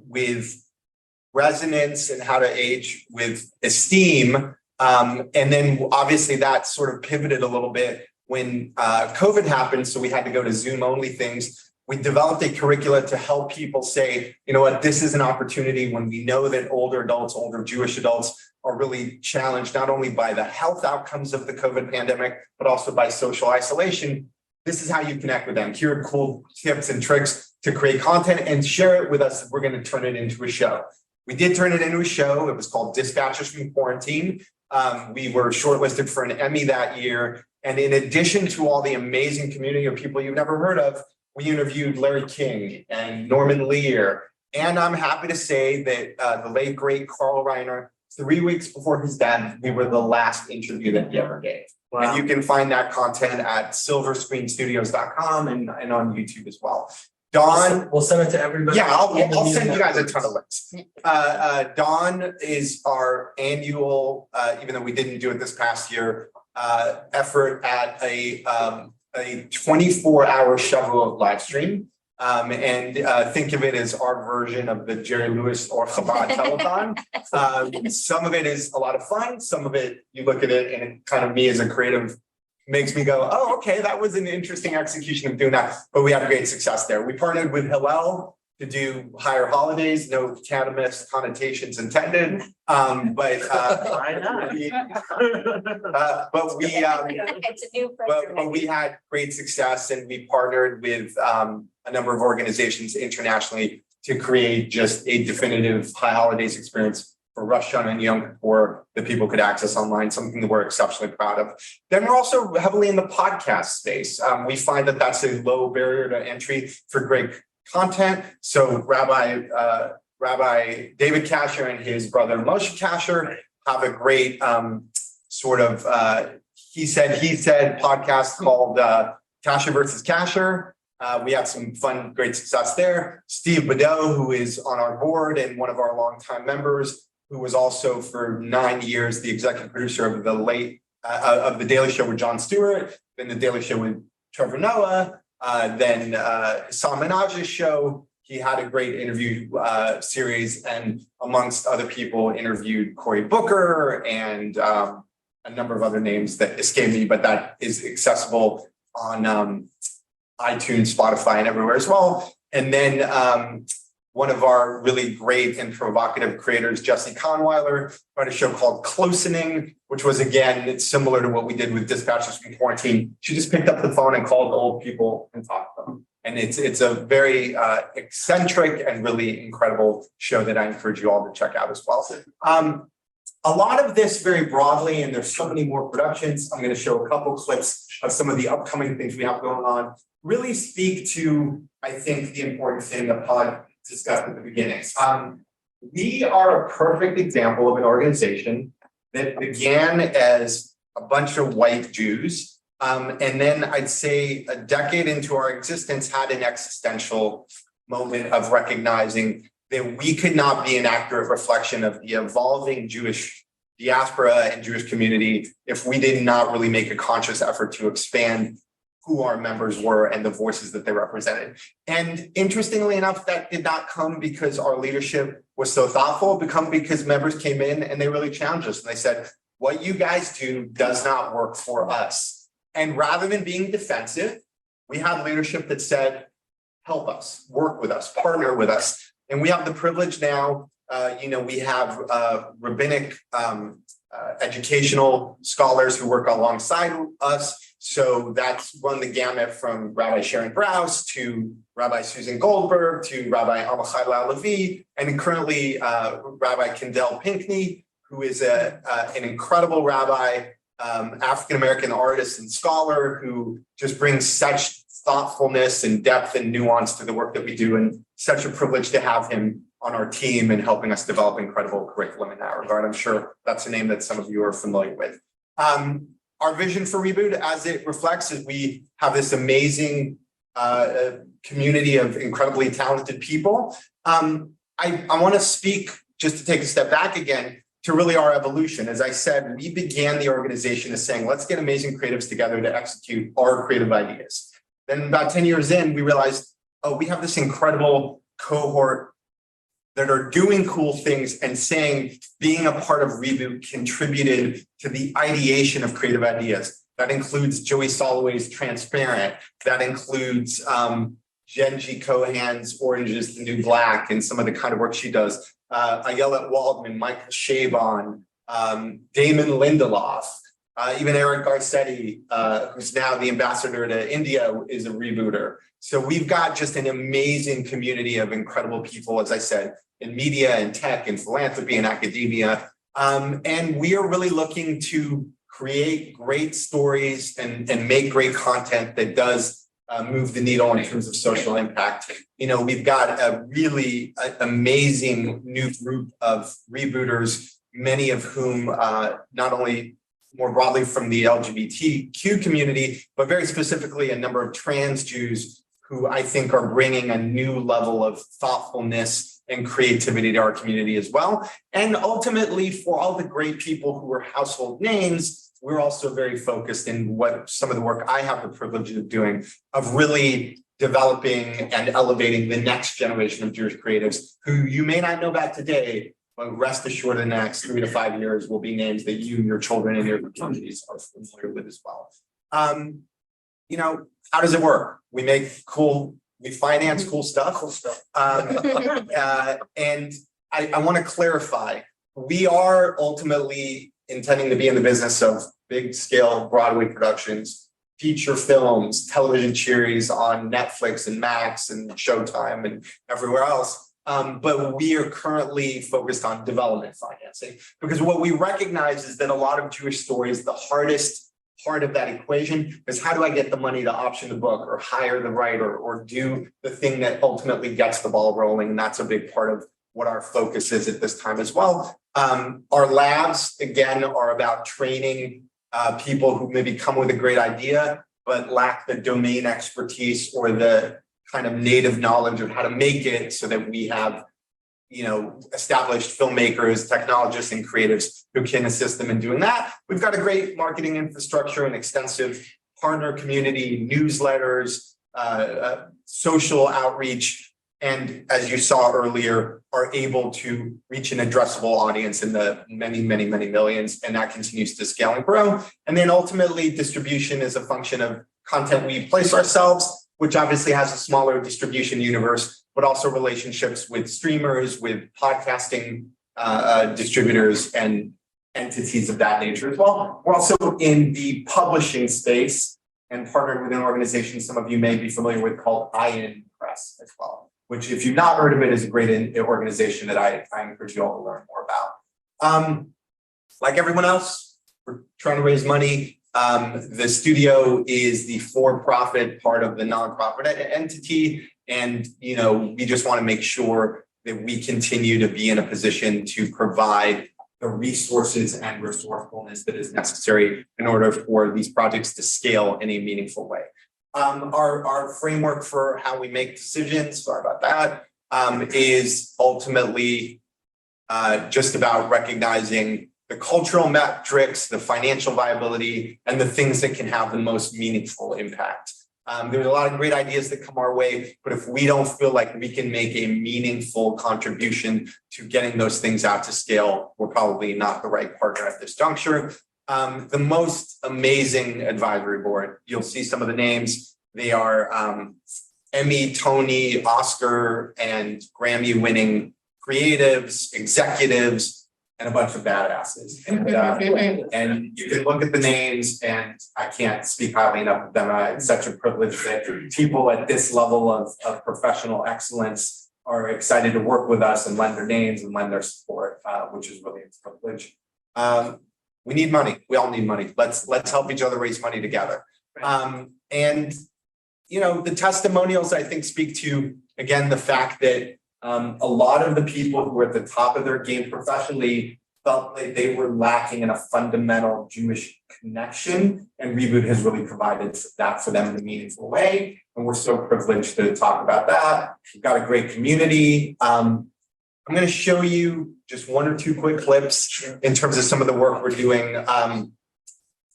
with resonance and how to age with esteem. And then obviously that sort of pivoted a little bit when COVID happened. So we had to go to Zoom only things. We developed a curricula to help people say, you know what, this is an opportunity when we know that older adults, older Jewish adults are really challenged not only by the health outcomes of the COVID pandemic, but also by social isolation. This is how you connect with them. Here are cool tips and tricks to create content and share it with us. We're going to turn it into a show. We did turn it into a show. It was called Dispatches from Quarantine. We were shortlisted for an Emmy that year. And in addition to all the amazing community of people you've never heard of, we interviewed Larry King and Norman Lear. And I'm happy to say that the late, great Carl Reiner, 3 weeks before his death, we were the last interview that he ever gave. Wow. And you can find that content at silverscreenstudios.com and on YouTube as well. Dawn, we'll send it to everybody. Yeah, I'll send you guys a ton of links. Dawn is our annual, even though we didn't do it this past year, effort at a 24-hour Shavuot live stream. Think of it as our version of the Jerry Lewis or Chabad telethon. Some of it is a lot of fun. Some of it, you look at it and it kind of me as a creative makes me go, oh, okay, that was an interesting execution of doing that. But we had great success there. We partnered with Hillel to do higher holidays, no cannabis connotations intended. But we had great success, and we partnered with a number of organizations internationally to create just a definitive high holidays experience for Rosh Hashanah and Yom Kippur that people could access online, something that we're exceptionally proud of. Then we're also heavily in the podcast space. We find that that's a low barrier to entry for great content. So Rabbi David Kasher and his brother Moshe Kasher have a great he said podcast called Kasher versus Kasher. We had some fun, great success there. Steve Badeau, who is on our board and one of our longtime members, who was also for 9 years the executive producer of the Daily Show with Jon Stewart, then the Daily Show with Trevor Noah, then Sam Minaj's show. He had a great interview series, and amongst other people interviewed Cory Booker and a number of other names that escape me, but that is accessible on iTunes, Spotify, and everywhere as well. And then one of our really great and provocative creators, Jesse Conweiler, wrote a show called Closening, which was, again, it's similar to what we did with Dispatches from Quarantine. She just picked up the phone and called old people and talked to them. And it's a very eccentric and really incredible show that I encourage you all to check out as well. A lot of this very broadly, and there's so many more productions, I'm going to show a couple clips of some of the upcoming things we have going on, really speak to, I think, the important thing that Pod discussed at the beginning. We are a perfect example of an organization that began as a bunch of white Jews, and then I'd say a decade into our existence had an existential moment of recognizing that we could not be an accurate reflection of the evolving Jewish diaspora and Jewish community if we did not really make a conscious effort to expand who our members were and the voices that they represented. And interestingly enough, that did not come because our leadership was so thoughtful, it come because members came in and they really challenged us. And they said, what you guys do does not work for us. And rather than being defensive, we had leadership that said, help us, work with us, partner with us. And we have the privilege now, we have rabbinic educational scholars who work alongside us. So that's run the gamut from Rabbi Sharon Brous to Rabbi Susan Goldberg to Rabbi Amichai Lau-Levi, and currently Rabbi Kendall Pinkney, who is an incredible rabbi, African-American artist and scholar who just brings such thoughtfulness and depth and nuance to the work that we do, and such a privilege to have him on our team and helping us develop incredible curriculum in that regard. I'm sure that's a name that some of you are familiar with. Our vision for Reboot, as it reflects, is we have this amazing community of incredibly talented people. I want to speak, just to take a step back again, to really our evolution. As I said, we began the organization as saying, let's get amazing creatives together to execute our creative ideas. Then about 10 years in, we realized, oh, we have this incredible cohort that are doing cool things and saying being a part of Reboot contributed to the ideation of creative ideas. That includes Joey Soloway's Transparent. That includes Genji Cohan's Orange is the New Black and some of the kind of work she does. Ayala Waldman, Michael Chabon, Damon Lindelof, even Eric Garcetti, who's now the ambassador to India, is a rebooter. So we've got just an amazing community of incredible people, as I said, in media and tech and philanthropy and academia. And we are really looking to create great stories and make great content that does move the needle in terms of social impact. You know, we've got a really amazing new group of rebooters, many of whom not only more broadly from the LGBTQ community, but very specifically a number of trans Jews who I think are bringing a new level of thoughtfulness and creativity to our community as well. And ultimately, for all the great people who are household names, we're also very focused in what some of the work I have the privilege of doing, of really developing and elevating the next generation of Jewish creatives who you may not know about today, but rest assured in the next 3 to 5 years will be names that you, your children, and your communities are familiar with as well. You know, how does it work? We finance cool stuff. And I want to clarify, we are ultimately intending to be in the business of big scale Broadway productions, feature films, television series on Netflix and Max and Showtime and everywhere else. But we are currently focused on development financing, because what we recognize is that a lot of Jewish stories, the hardest part of that equation is how do I get the money to option the book or hire the writer or do the thing that ultimately gets the ball rolling. And that's a big part of what our focus is at this time as well. Our labs, again, are about training people who maybe come with a great idea, but lack the domain expertise or the kind of native knowledge of how to make it, so that we have, you know, established filmmakers, technologists, and creatives who can assist them in doing that. We've got a great marketing infrastructure and extensive partner community, newsletters, social outreach, and as you saw earlier, are able to reach an addressable audience in the many, many, many millions, and that continues to scale and grow. And then ultimately, distribution is a function of content we place ourselves, which obviously has a smaller distribution universe, but also relationships with streamers, with podcasting distributors and entities of that nature as well. We're also in the publishing space and partnered with an organization some of you may be familiar with called Iron Press as well, which if you've not heard of it is a great organization that I encourage you all to learn more about. Like everyone else, we're trying to raise money. The studio is the for-profit part of the nonprofit entity. And, you know, we just want to make sure that we continue to be in a position to provide the resources and resourcefulness that is necessary in order for these projects to scale in a meaningful way. Our framework for how we make decisions, sorry about that, is ultimately just about recognizing the cultural metrics, the financial viability, and the things that can have the most meaningful impact. There's a lot of great ideas that come our way, but if we don't feel like we can make a meaningful contribution to getting those things out to scale, we're probably not the right partner at this juncture. The most amazing advisory board, you'll see some of the names. They are Emmy, Tony, Oscar, and Grammy winning creatives, executives, and a bunch of badasses. And you can look at the names, and I can't speak highly enough of them. It's such a privilege that people at this level of professional excellence are excited to work with us and lend their names and lend their support, which is really a privilege. We need money. We all need money. Let's help each other raise money together. And you know, the testimonials I think speak to, again, the fact that a lot of the people who are at the top of their game professionally felt like they were lacking in a fundamental Jewish connection, and Reboot has really provided that for them in a meaningful way. And we're so privileged to talk about that. We've got a great community. I'm going to show you just 1 or 2 quick clips in terms of some of the work we're doing.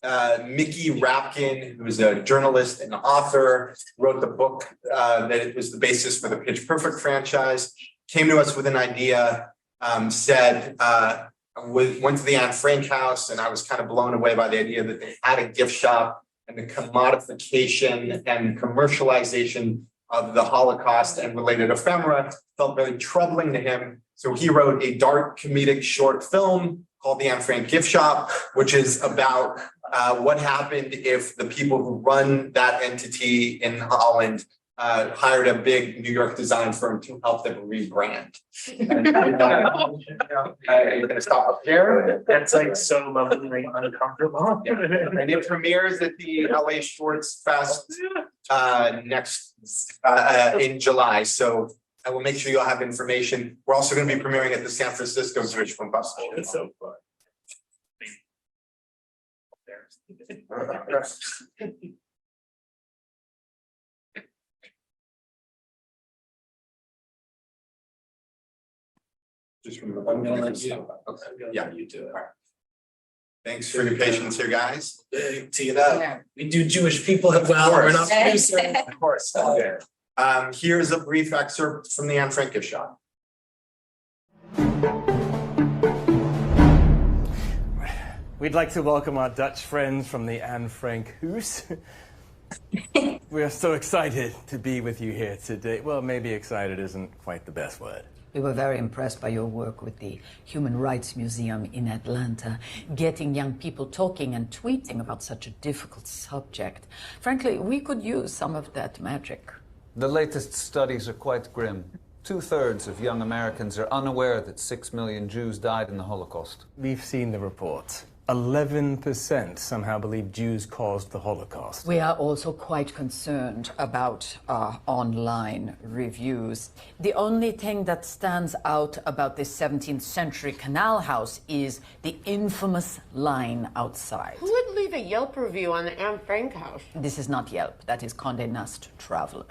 Mickey Rapkin, who is a journalist and author, wrote the book that was the basis for the Pitch Perfect franchise. came to us with an idea, said, went to the Anne Frank house, and I was kind of blown away by the idea that they had a gift shop, and the commodification and commercialization of the Holocaust and related ephemera felt very troubling to him. So he wrote a dark comedic short film called The Anne Frank Gift Shop, which is about what happened if the people who run that entity in Holland hired a big New York design firm to help them rebrand. I'm gonna stop up there. That's like so lovely, uncomfortable. And it premieres at the LA Shorts Fest next in July. So I will make sure you'll have information. We're also going to be premiering at the San Francisco Jewish Film Festival. It's so fun. Just I'm gonna let you. Okay. Yeah, you do it. Thanks for your patience here, guys. Tee it up. We do Jewish people well. We're not producers. Of course. Here's a brief excerpt from the Anne Frank gift shop. We'd like to welcome our Dutch friends from the Anne Frank House. We are so excited to be with you here today. Well, maybe excited isn't quite the best word. We were very impressed by your work with the Human Rights Museum in Atlanta, getting young people talking and tweeting about such a difficult subject. Frankly, we could use some of that magic. The latest studies are quite grim. 2/3 of young Americans are unaware that 6 million Jews died in the Holocaust. We've seen the report. 11% somehow believe Jews caused the Holocaust. We are also quite concerned about online reviews. The only thing that stands out about this 17th century canal house is the infamous line outside. Who would leave a Yelp review on the Anne Frank house? This is not Yelp, that is Condé Nast Traveler.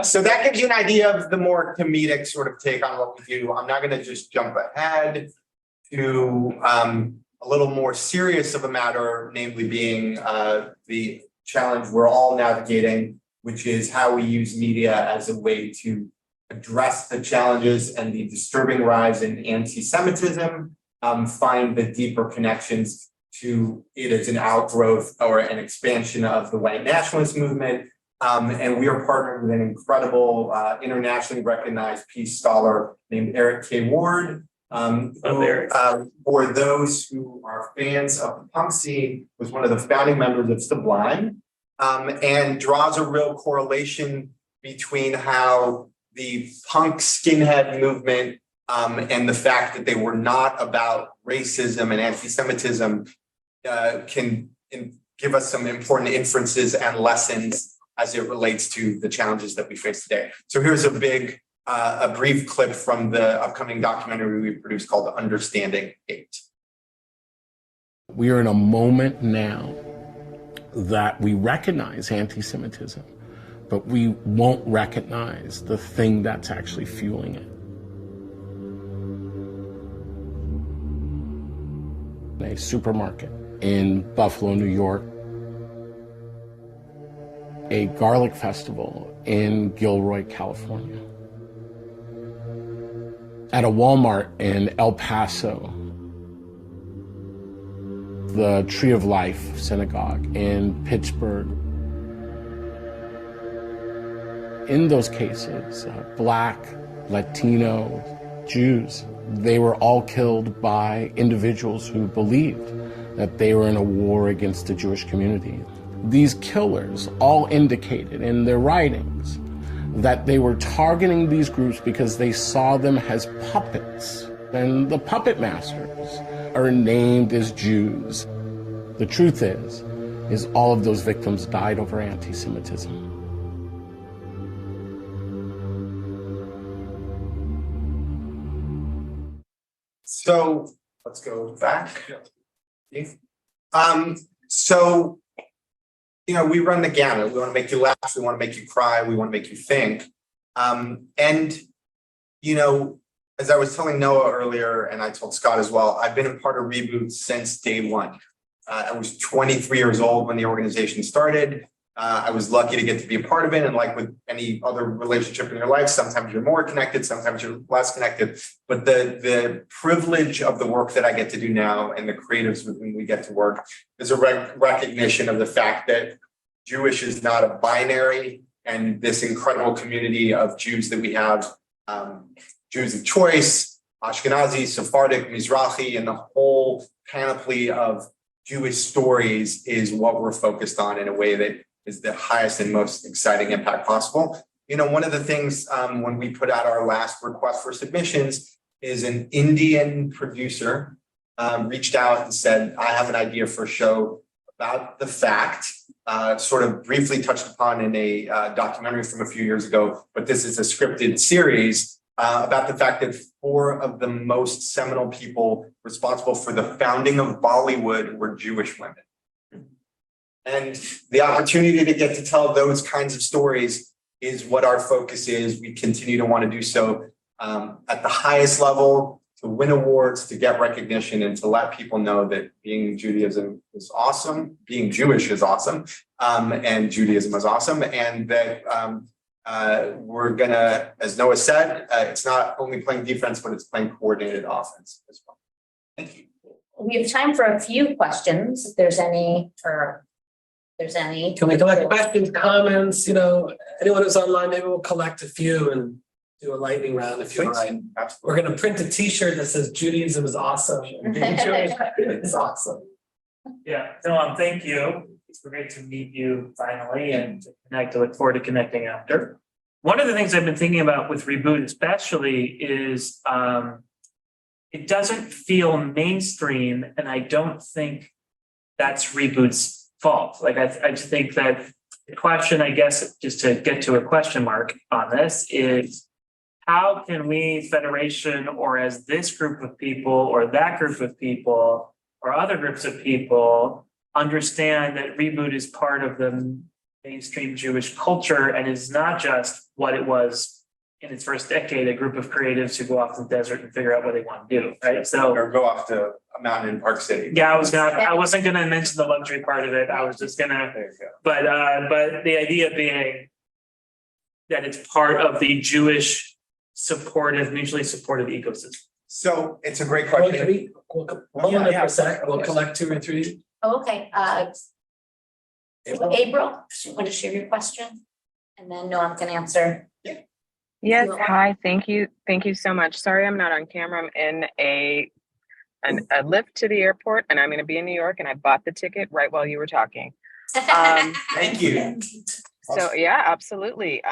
So that gives you an idea of the more comedic sort of take on what we do. I'm not going to just jump ahead to a little more serious of a matter, namely being the challenge we're all navigating, which is how we use media as a way to address the challenges and the disturbing rise in anti-Semitism, find the deeper connections to it as an outgrowth or an expansion of the white nationalist movement. And we are partnered with an incredible internationally recognized peace scholar named Eric K. Ward. For those who are fans of the punk scene, was one of the founding members of Sublime, and draws a real correlation between how the punk skinhead movement and the fact that they were not about racism and anti-Semitism can give us some important inferences and lessons as it relates to the challenges that we face today. So here's a brief clip from the upcoming documentary we produced called Understanding Hate. We are in a moment now that we recognize anti-Semitism, but we won't recognize the thing that's actually fueling it. A supermarket in Buffalo, New York, a garlic festival in Gilroy, California, at a Walmart in El Paso, the Tree of Life Synagogue in Pittsburgh. In those cases, Black, Latino, Jews, they were all killed by individuals who believed that they were in a war against the Jewish community. These killers all indicated in their writings that they were targeting these groups because they saw them as puppets. And the puppet masters are named as Jews. The truth is all of those victims died over anti-Semitism. So let's go back. So, we run the gamut. We want to make you laugh. We want to make you cry. We want to make you think. As I was telling Noah earlier, and I told Scott as well, I've been a part of Reboot since day one. I was 23 years old when the organization started. I was lucky to get to be a part of it. And like with any other relationship in your life, sometimes you're more connected, sometimes you're less connected. But the privilege of the work that I get to do now and the creatives with whom we get to work is a recognition of the fact that Jewish is not a binary, and this incredible community of Jews that we have, Jews of choice, Ashkenazi, Sephardic, Mizrahi, and the whole panoply of Jewish stories is what we're focused on in a way that is the highest and most exciting impact possible. You know, one of the things when we put out our last request for submissions is an Indian producer reached out and said, I have an idea for a show about the fact, sort of briefly touched upon in a documentary from a few years ago, but this is a scripted series about the fact that 4 of the most seminal people responsible for the founding of Bollywood were Jewish women. And the opportunity to get to tell those kinds of stories is what our focus is. We continue to want to do so at the highest level, to win awards, to get recognition, and to let people know that being Judaism is awesome, being Jewish is awesome, and Judaism is awesome, and that we're gonna, as Noah said, it's not only playing defense, but it's playing coordinated offense as well. Thank you. We have time for a few questions, if there's any, or there's any. Can we collect questions, comments, you know, anyone who's online, maybe we'll collect a few and do a lightning round if you're right. We're gonna print a t-shirt that says Judaism is awesome. And being Jewish is awesome. Yeah, Noam, thank you. It's great to meet you finally and to connect. I look forward to connecting after. One of the things I've been thinking about with Reboot especially is it doesn't feel mainstream, and I don't think that's Reboot's fault. Like I just think that the question, I guess, just to get to a question mark on this, is how can we, Federation, or as this group of people or that group of people or other groups of people, understand that Reboot is part of the mainstream Jewish culture and is not just what it was in its first decade, a group of creatives who go off to the desert and figure out what they want to do, right? So, or go off to a mountain in Park City. Yeah, I wasn't gonna mention the luxury part of it. I was just gonna, but the idea being that it's part of the Jewish supportive, mutually supportive ecosystem. So it's a great question. Hold on for a sec. We'll collect 2 or 3. Oh, okay, April, you want to share your question? And then Noam can answer. Yes, hi, thank you so much. Sorry I'm not on camera. I'm in a lift to the airport, and I'm going to be in New York, and I bought the ticket right while you were talking. Thank you. So yeah, absolutely.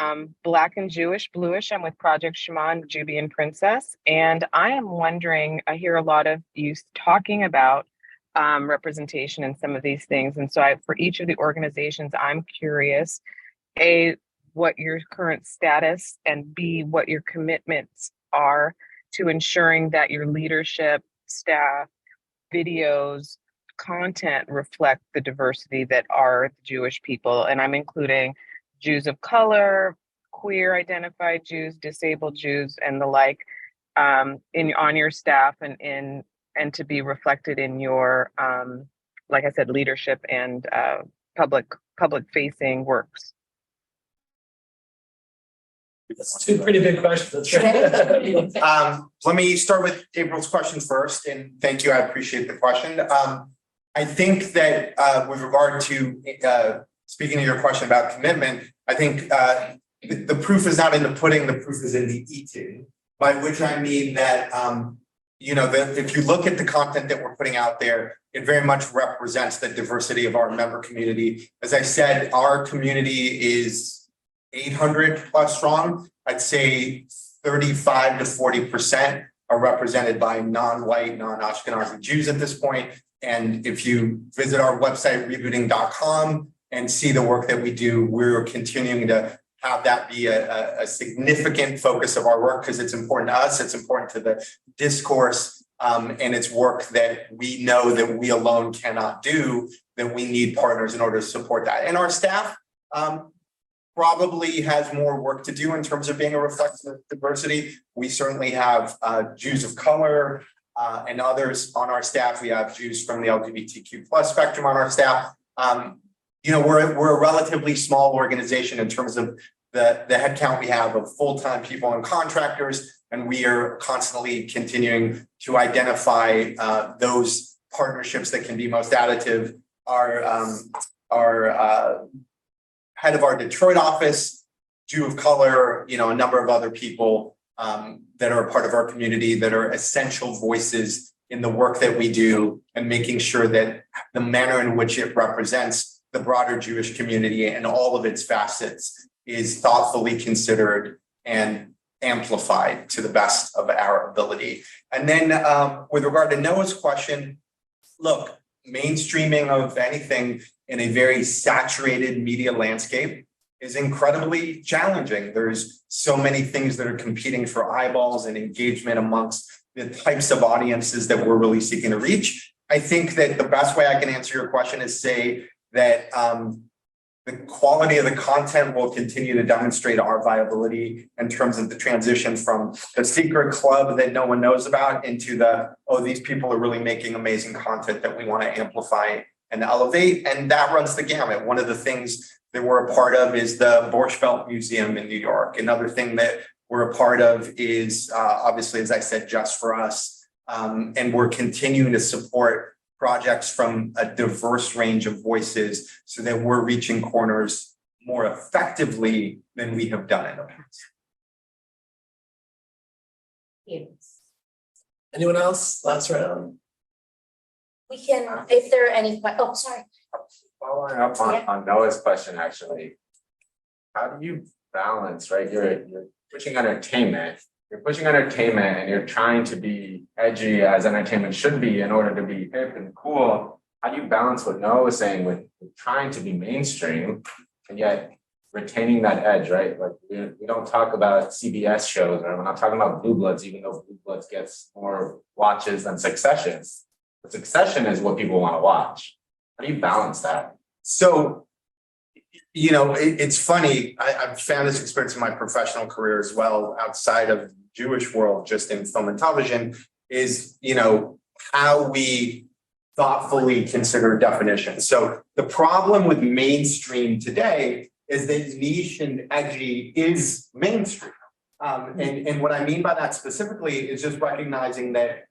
Black and Jewish, Bluish. I'm with Project Shimon, Jubian Princess, and I am wondering, I hear a lot of you talking about representation in some of these things, and so for each of the organizations, I'm curious, A, what your current status, and B, what your commitments are to ensuring that your leadership, staff, videos, content reflect the diversity that are the Jewish people. And I'm including Jews of color, queer identified Jews, disabled Jews, and the like on your staff and to be reflected in your, like I said, leadership and public facing works. That's 2 pretty big questions. Let me start with April's question first, and thank you. I appreciate the question. I think that with regard to speaking to your question about commitment, I think the proof is not in the pudding, the proof is in the eating, by which I mean that, if you look at the content that we're putting out there, it very much represents the diversity of our member community. As I said, our community is 800 plus strong. I'd say 35 to 40% are represented by non-white, non-Ashkenazi Jews at this point. And if you visit our website, rebooting.com, and see the work that we do, we're continuing to have that be a significant focus of our work, because it's important to us, it's important to the discourse, and it's work that we know that we alone cannot do, that we need partners in order to support that. And our staff probably has more work to do in terms of being a reflection of diversity. We certainly have Jews of color and others on our staff. We have Jews from the LGBTQ plus spectrum on our staff. we're a relatively small organization in terms of the headcount we have of full-time people and contractors, and we are constantly continuing to identify those partnerships that can be most additive. Our head of our Detroit office, Jew of color, a number of other people that are a part of our community that are essential voices in the work that we do, and making sure that the manner in which it represents the broader Jewish community and all of its facets is thoughtfully considered and amplified to the best of our ability. And then with regard to Noah's question, look, mainstreaming of anything in a very saturated media landscape is incredibly challenging. There's so many things that are competing for eyeballs and engagement amongst the types of audiences that we're really seeking to reach. I think that the best way I can answer your question is say that the quality of the content will continue to demonstrate our viability in terms of the transition from the secret club that no one knows about into these people are really making amazing content that we want to amplify and elevate. And that runs the gamut. One of the things that we're a part of is the Borscht Belt Museum in New York. Another thing that we're a part of is obviously, as I said, Just for Us. And we're continuing to support projects from a diverse range of voices so that we're reaching corners more effectively than we have done in the past. Anyone else? Last round. We can, if there are any, sorry. Following up on Noah's question, actually, how do you balance, right? You're pushing entertainment. You're pushing entertainment and you're trying to be edgy as entertainment should be in order to be hip and cool. How do you balance what Noah was saying with trying to be mainstream and yet retaining that edge, right? Like we don't talk about CBS shows, or we're not talking about Blue Bloods, even though Blue Bloods gets more watches than Succession. But Succession is what people want to watch. How do you balance that? So, it's funny. I've found this experience in my professional career as well, outside of the Jewish world, just in film and television, is, how we thoughtfully consider definitions. So the problem with mainstream today is that niche and edgy is mainstream. And what I mean by that specifically is just recognizing that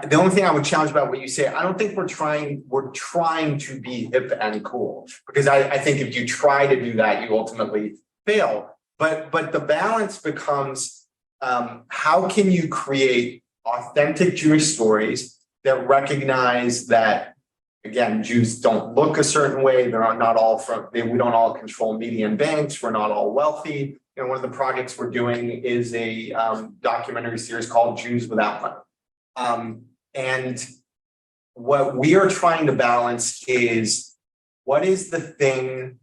the only thing I would challenge about what you say, I don't think we're trying to be hip and cool, because I think if you try to do that, you ultimately fail. But the balance becomes, how can you create authentic Jewish stories that recognize that, again, Jews don't look a certain way. We don't all control median banks. We're not all wealthy. One of the projects we're doing is a documentary series called Jews Without Money. And what we are trying to balance is, what is the thing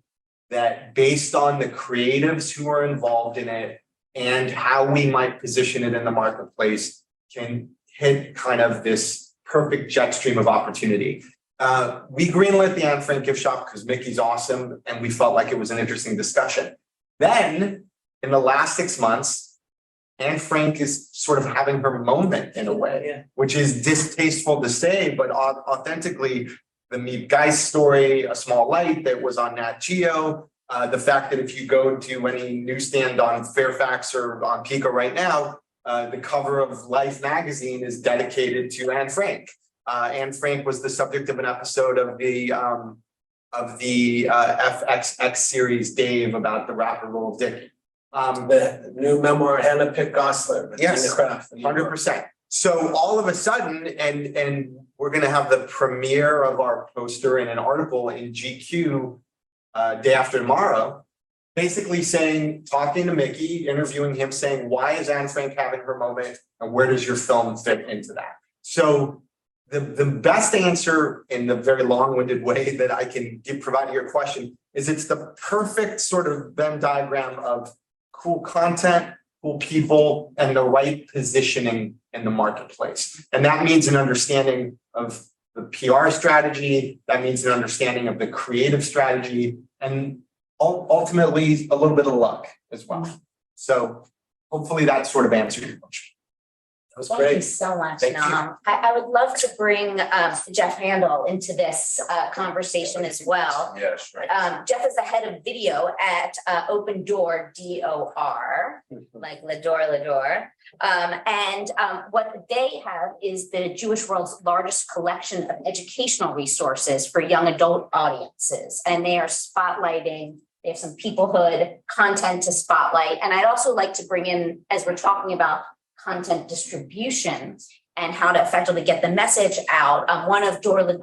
that, based on the creatives who are involved in it and how we might position it in the marketplace, can hit kind of this perfect jet stream of opportunity. We greenlit the Anne Frank gift shop because Mickey's awesome, and we felt like it was an interesting discussion. Then, in the last 6 months, Anne Frank is sort of having her moment in a way, which is distasteful to say, but authentically, the Meet Geist story, A Small Light, that was on Nat Geo, the fact that if you go to any newsstand on Fairfax or on Pico right now, the cover of Life magazine is dedicated to Anne Frank. Anne Frank was the subject of an episode of the FXX series Dave about the rapper Lil Dicky. The new memoir, Hannah Pitt Gosler. Yes, 100%. So all of a sudden, and we're going to have the premiere of our poster and an article in GQ day after tomorrow, basically talking to Mickey, interviewing him, saying, why is Anne Frank having her moment, and where does your film fit into that? So the best answer, in the very long-winded way that I can provide to your question, is it's the perfect sort of Venn diagram of cool content, cool people, and the right positioning in the marketplace. And that means an understanding of the PR strategy, that means an understanding of the creative strategy, and ultimately a little bit of luck as well. So hopefully that sort of answered your question. was Thank you great. so much, Thank you. Nam. I would love to bring Jeff Handel into this conversation as well. Yeah, sure. Jeff is the head of video at Open Door, DOR, like Lador. And what they have is the Jewish world's largest collection of educational resources for young adult audiences. And they are spotlighting, they have some peoplehood content to spotlight. And I'd also like to bring in, as we're talking about content distribution and how to effectively get the message out. One of once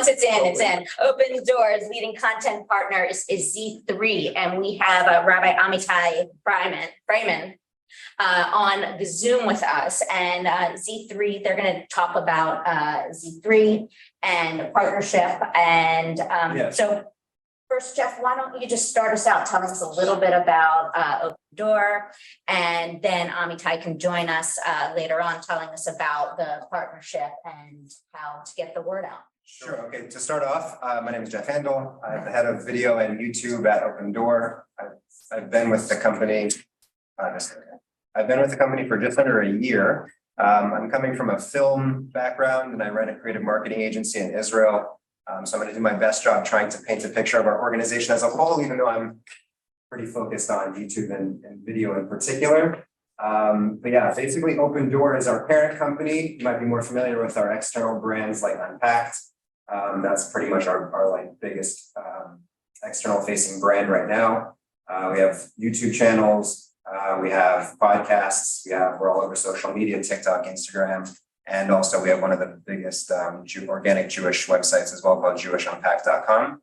it's in. Open Door's leading content partner is Z3, and we have Rabbi Amitai Freiman on the Zoom with us. And Z3, they're going to talk about Z3 and partnership. And so first, Jeff, why don't you just start us out, telling us a little bit about Open Door, and then Amitai can join us later on, telling us about the partnership and how to get the word out. Sure. Okay. To start off, my name is Jeff Handel. I'm the head of video and YouTube at Open Door. I've been with the company. I've been with the company for just under a year. I'm coming from a film background, and I ran a creative marketing agency in Israel. So I'm going to do my best job trying to paint a picture of our organization as a whole, even though I'm pretty focused on YouTube and video in particular. But yeah, basically Open Door is our parent company. You might be more familiar with our external brands like Unpacked. That's pretty much our like biggest external facing brand right now. We have YouTube channels, we have podcasts, we're all over social media, TikTok, Instagram. And also we have one of the biggest organic Jewish websites as well, called JewishUnpacked.com.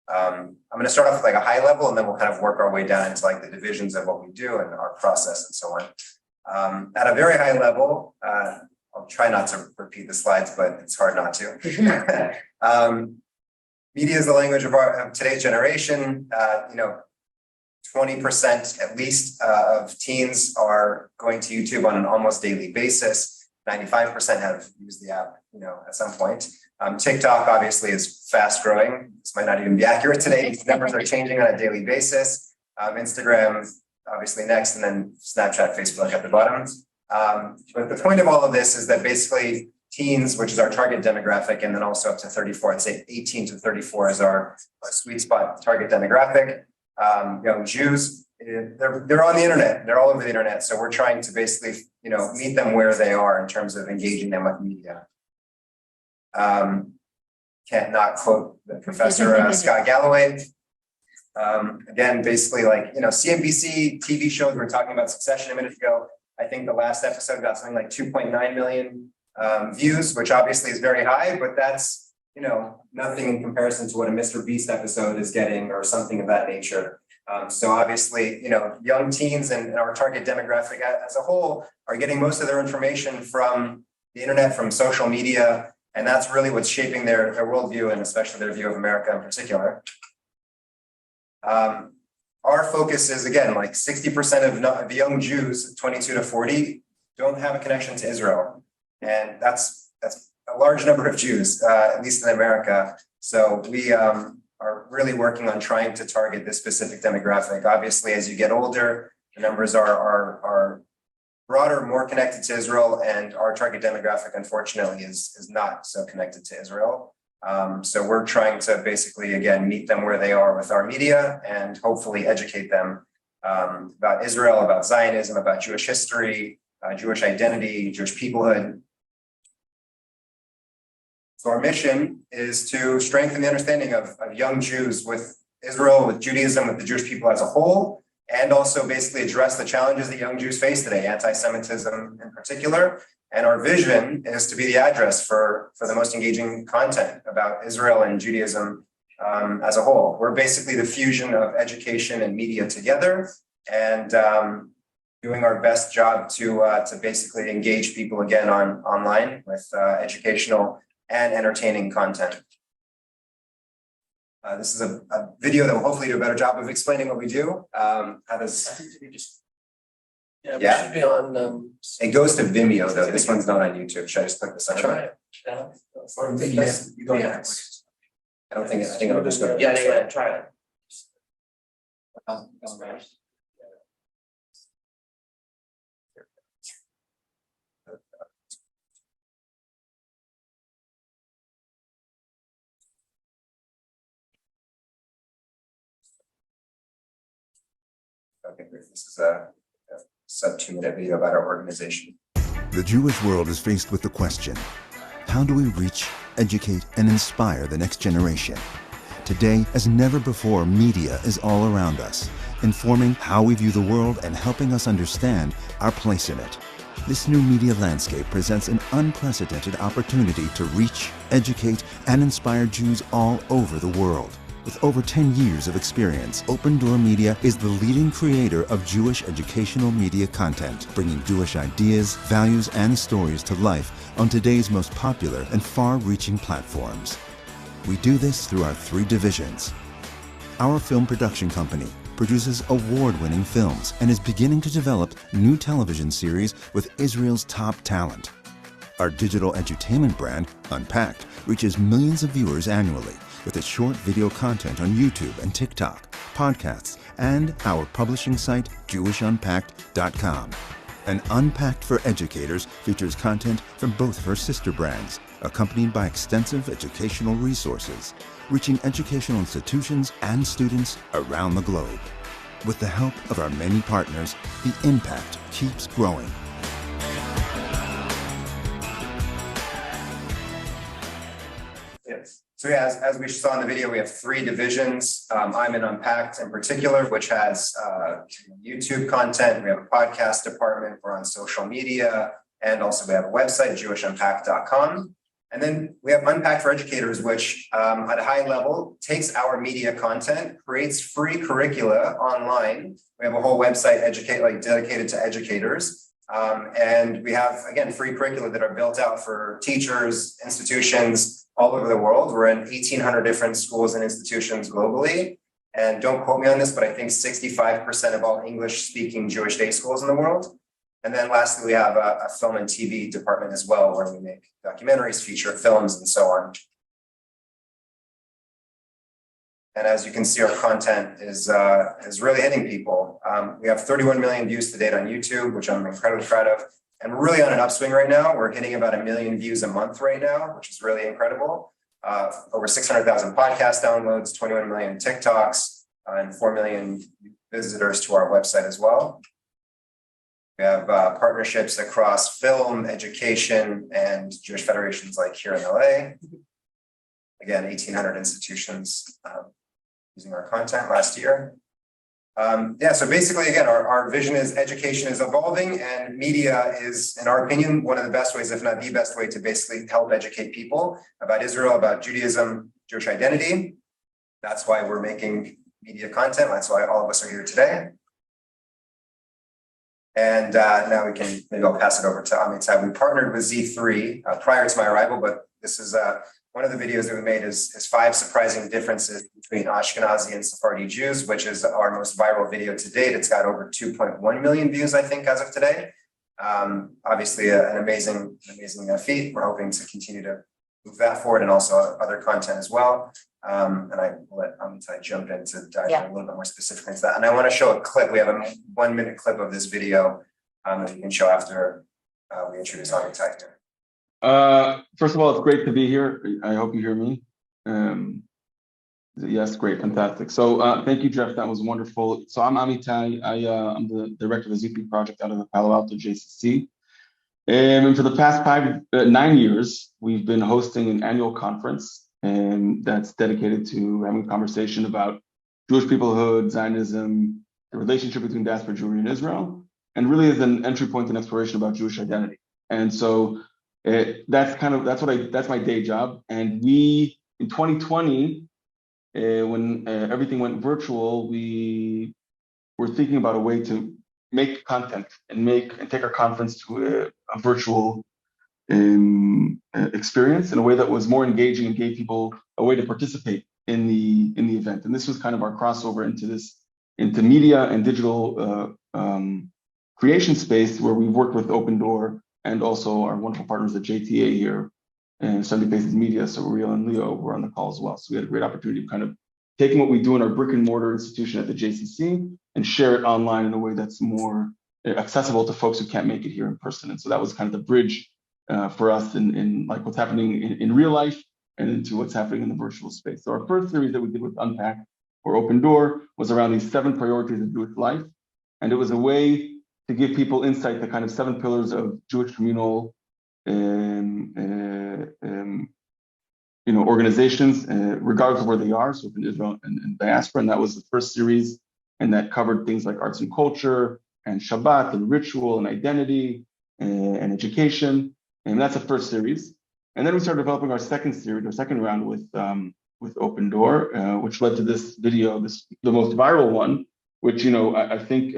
I'm going to start off with like a high level, and then we'll kind of work our way down into like the divisions of what we do and our process and so on. At a very high level, I'll try not to repeat the slides, but it's hard not to. Media is the language of today's generation. 20% at least of teens are going to YouTube on an almost daily basis. 95% have used the app, at some point. TikTok obviously is fast growing. This might not even be accurate today. These numbers are changing on a daily basis. Instagram, obviously next, and then Snapchat, Facebook at the bottom. But the point of all of this is that basically teens, which is our target demographic, and then also up to 34, I'd say 18 to 34 is our sweet spot target demographic. Young Jews, they're on the internet. They're all over the internet. So we're trying to basically, meet them where they are in terms of engaging them with media. Can't not quote the professor Scott Galloway. Again, basically like, CNBC TV shows, we were talking about Succession a minute ago. I think the last episode got something like 2.9 million views, which obviously is very high, but that's, nothing in comparison to what a Mr. Beast episode is getting or something of that nature. So obviously, young teens and our target demographic as a whole are getting most of their information from the internet, from social media, and that's really what's shaping their worldview and especially their view of America in particular. Our focus is, again, like 60% of the young Jews, 22 to 40, don't have a connection to Israel. And that's a large number of Jews, at least in America. So we are really working on trying to target this specific demographic. Obviously, as you get older, the numbers are broader, more connected to Israel, and our target demographic, unfortunately, is not so connected to Israel. So we're trying to basically, again, meet them where they are with our media and hopefully educate them about Israel, about Zionism, about Jewish history, Jewish identity, Jewish peoplehood. So our mission is to strengthen the understanding of young Jews with Israel, with Judaism, with the Jewish people as a whole, and also basically address the challenges that young Jews face today, anti-Semitism in particular. And our vision is to be the address for the most engaging content about Israel and Judaism as a whole. We're basically the fusion of education and media together, and doing our best job to basically engage people again online with educational and entertaining content. This is a video that will hopefully do a better job of explaining what we do. How does Yeah, we should be on. It goes to Vimeo though. This one's not on YouTube. Should I just click this on? Try it. You don't have to. I don't think. I think it'll just go. Yeah, try it. Okay, this is a sub 2-minute video about our organization. The Jewish world is faced with the question, how do we reach, educate, and inspire the next generation? Today, as never before, media is all around us, informing how we view the world and helping us understand our place in it. This new media landscape presents an unprecedented opportunity to reach, educate, and inspire Jews all over the world. With over 10 years of experience, Open Door Media is the leading creator of Jewish educational media content, bringing Jewish ideas, values, and stories to life on today's most popular and far-reaching platforms. We do this through our 3 divisions. Our film production company produces award-winning films and is beginning to develop new television series with Israel's top talent. Our digital edutainment brand, Unpacked, reaches millions of viewers annually with its short video content on YouTube and TikTok, podcasts, and our publishing site, JewishUnpacked.com. And Unpacked for Educators features content from both of her sister brands, accompanied by extensive educational resources, reaching educational institutions and students around the globe. With the help of our many partners, the impact keeps growing. Yes. So yeah, as we saw in the video, we have 3 divisions. I'm in Unpacked in particular, which has YouTube content. We have a podcast department. We're on social media. And also we have a website, JewishUnpacked.com. And then we have Unpacked for Educators, which at a high level takes our media content, creates free curricula online. We have a whole website dedicated to educators. And we have, again, free curricula that are built out for teachers, institutions all over the world. We're in 1,800 different schools and institutions globally. And don't quote me on this, but I think 65% of all English-speaking Jewish day schools in the world. And then lastly, we have a film and TV department as well, where we make documentaries, feature films, and so on. And as you can see, our content is really hitting people. We have 31 million views to date on YouTube, which I'm incredibly proud of. And we're really on an upswing right now. We're hitting about 1 million views a month right now, which is really incredible. Over 600,000 podcast downloads, 21 million TikToks, and 4 million visitors to our website as well. We have partnerships across film, education, and Jewish federations like here in LA. Again, 1,800 institutions using our content last year. So basically, again, our vision is education is evolving, and media is, in our opinion, one of the best ways, if not the best way, to basically help educate people about Israel, about Judaism, Jewish identity. That's why we're making media content. That's why all of us are here today. And now maybe I'll pass it over to Amitai. We partnered with Z3 prior to my arrival, but this is one of the videos that we made is 5 surprising differences between Ashkenazi and Sephardi Jews, which is our most viral video to date. It's got over 2.1 million views, I think, as of today. Obviously, an amazing feat. We're hoping to continue to move that forward and also other content as well. And I will let Amitai jump in to dive in a little bit more specifically into that. And I want to show a clip. We have a 1-minute clip of this video that you can show after we introduce Amitai here. First of all, it's great to be here. I hope you hear me. Yes, great, fantastic. So thank you, Jeff. That was wonderful. So I'm Amitai. I'm the director of the ZP project out of the Palo Alto JCC. And for the past 9 years, we've been hosting an annual conference that's dedicated to having a conversation about Jewish peoplehood, Zionism, the relationship between diaspora Jewry and Israel, and really as an entry point and exploration about Jewish identity. And so that's my day job. And we, in 2020, when everything went virtual, we were thinking about a way to make content and take our conference to a virtual experience in a way that was more engaging and gave people a way to participate in the event. And this was kind of our crossover into media and digital creation space, where we've worked with Open Door and also our wonderful partners at JTA here and 70 Faces Media. So Uriel and Leo were on the call as well. So we had a great opportunity of kind of taking what we do in our brick and mortar institution at the JCC and share it online in a way that's more accessible to folks who can't make it here in person. And so that was kind of the bridge for us in like what's happening in real life and into what's happening in the virtual space. So our first series that we did with Unpack or Open Door was around these 7 priorities of Jewish life. And it was a way to give people insight, the kind of 7 pillars of Jewish communal organizations, regardless of where they are, so in Israel and diaspora. And that was the first series, and that covered things like arts and culture, and Shabbat, and ritual, and identity, and education. And that's the first series. And then we started developing our second series, our second round with Open Door, which led to this video, the most viral one, which I think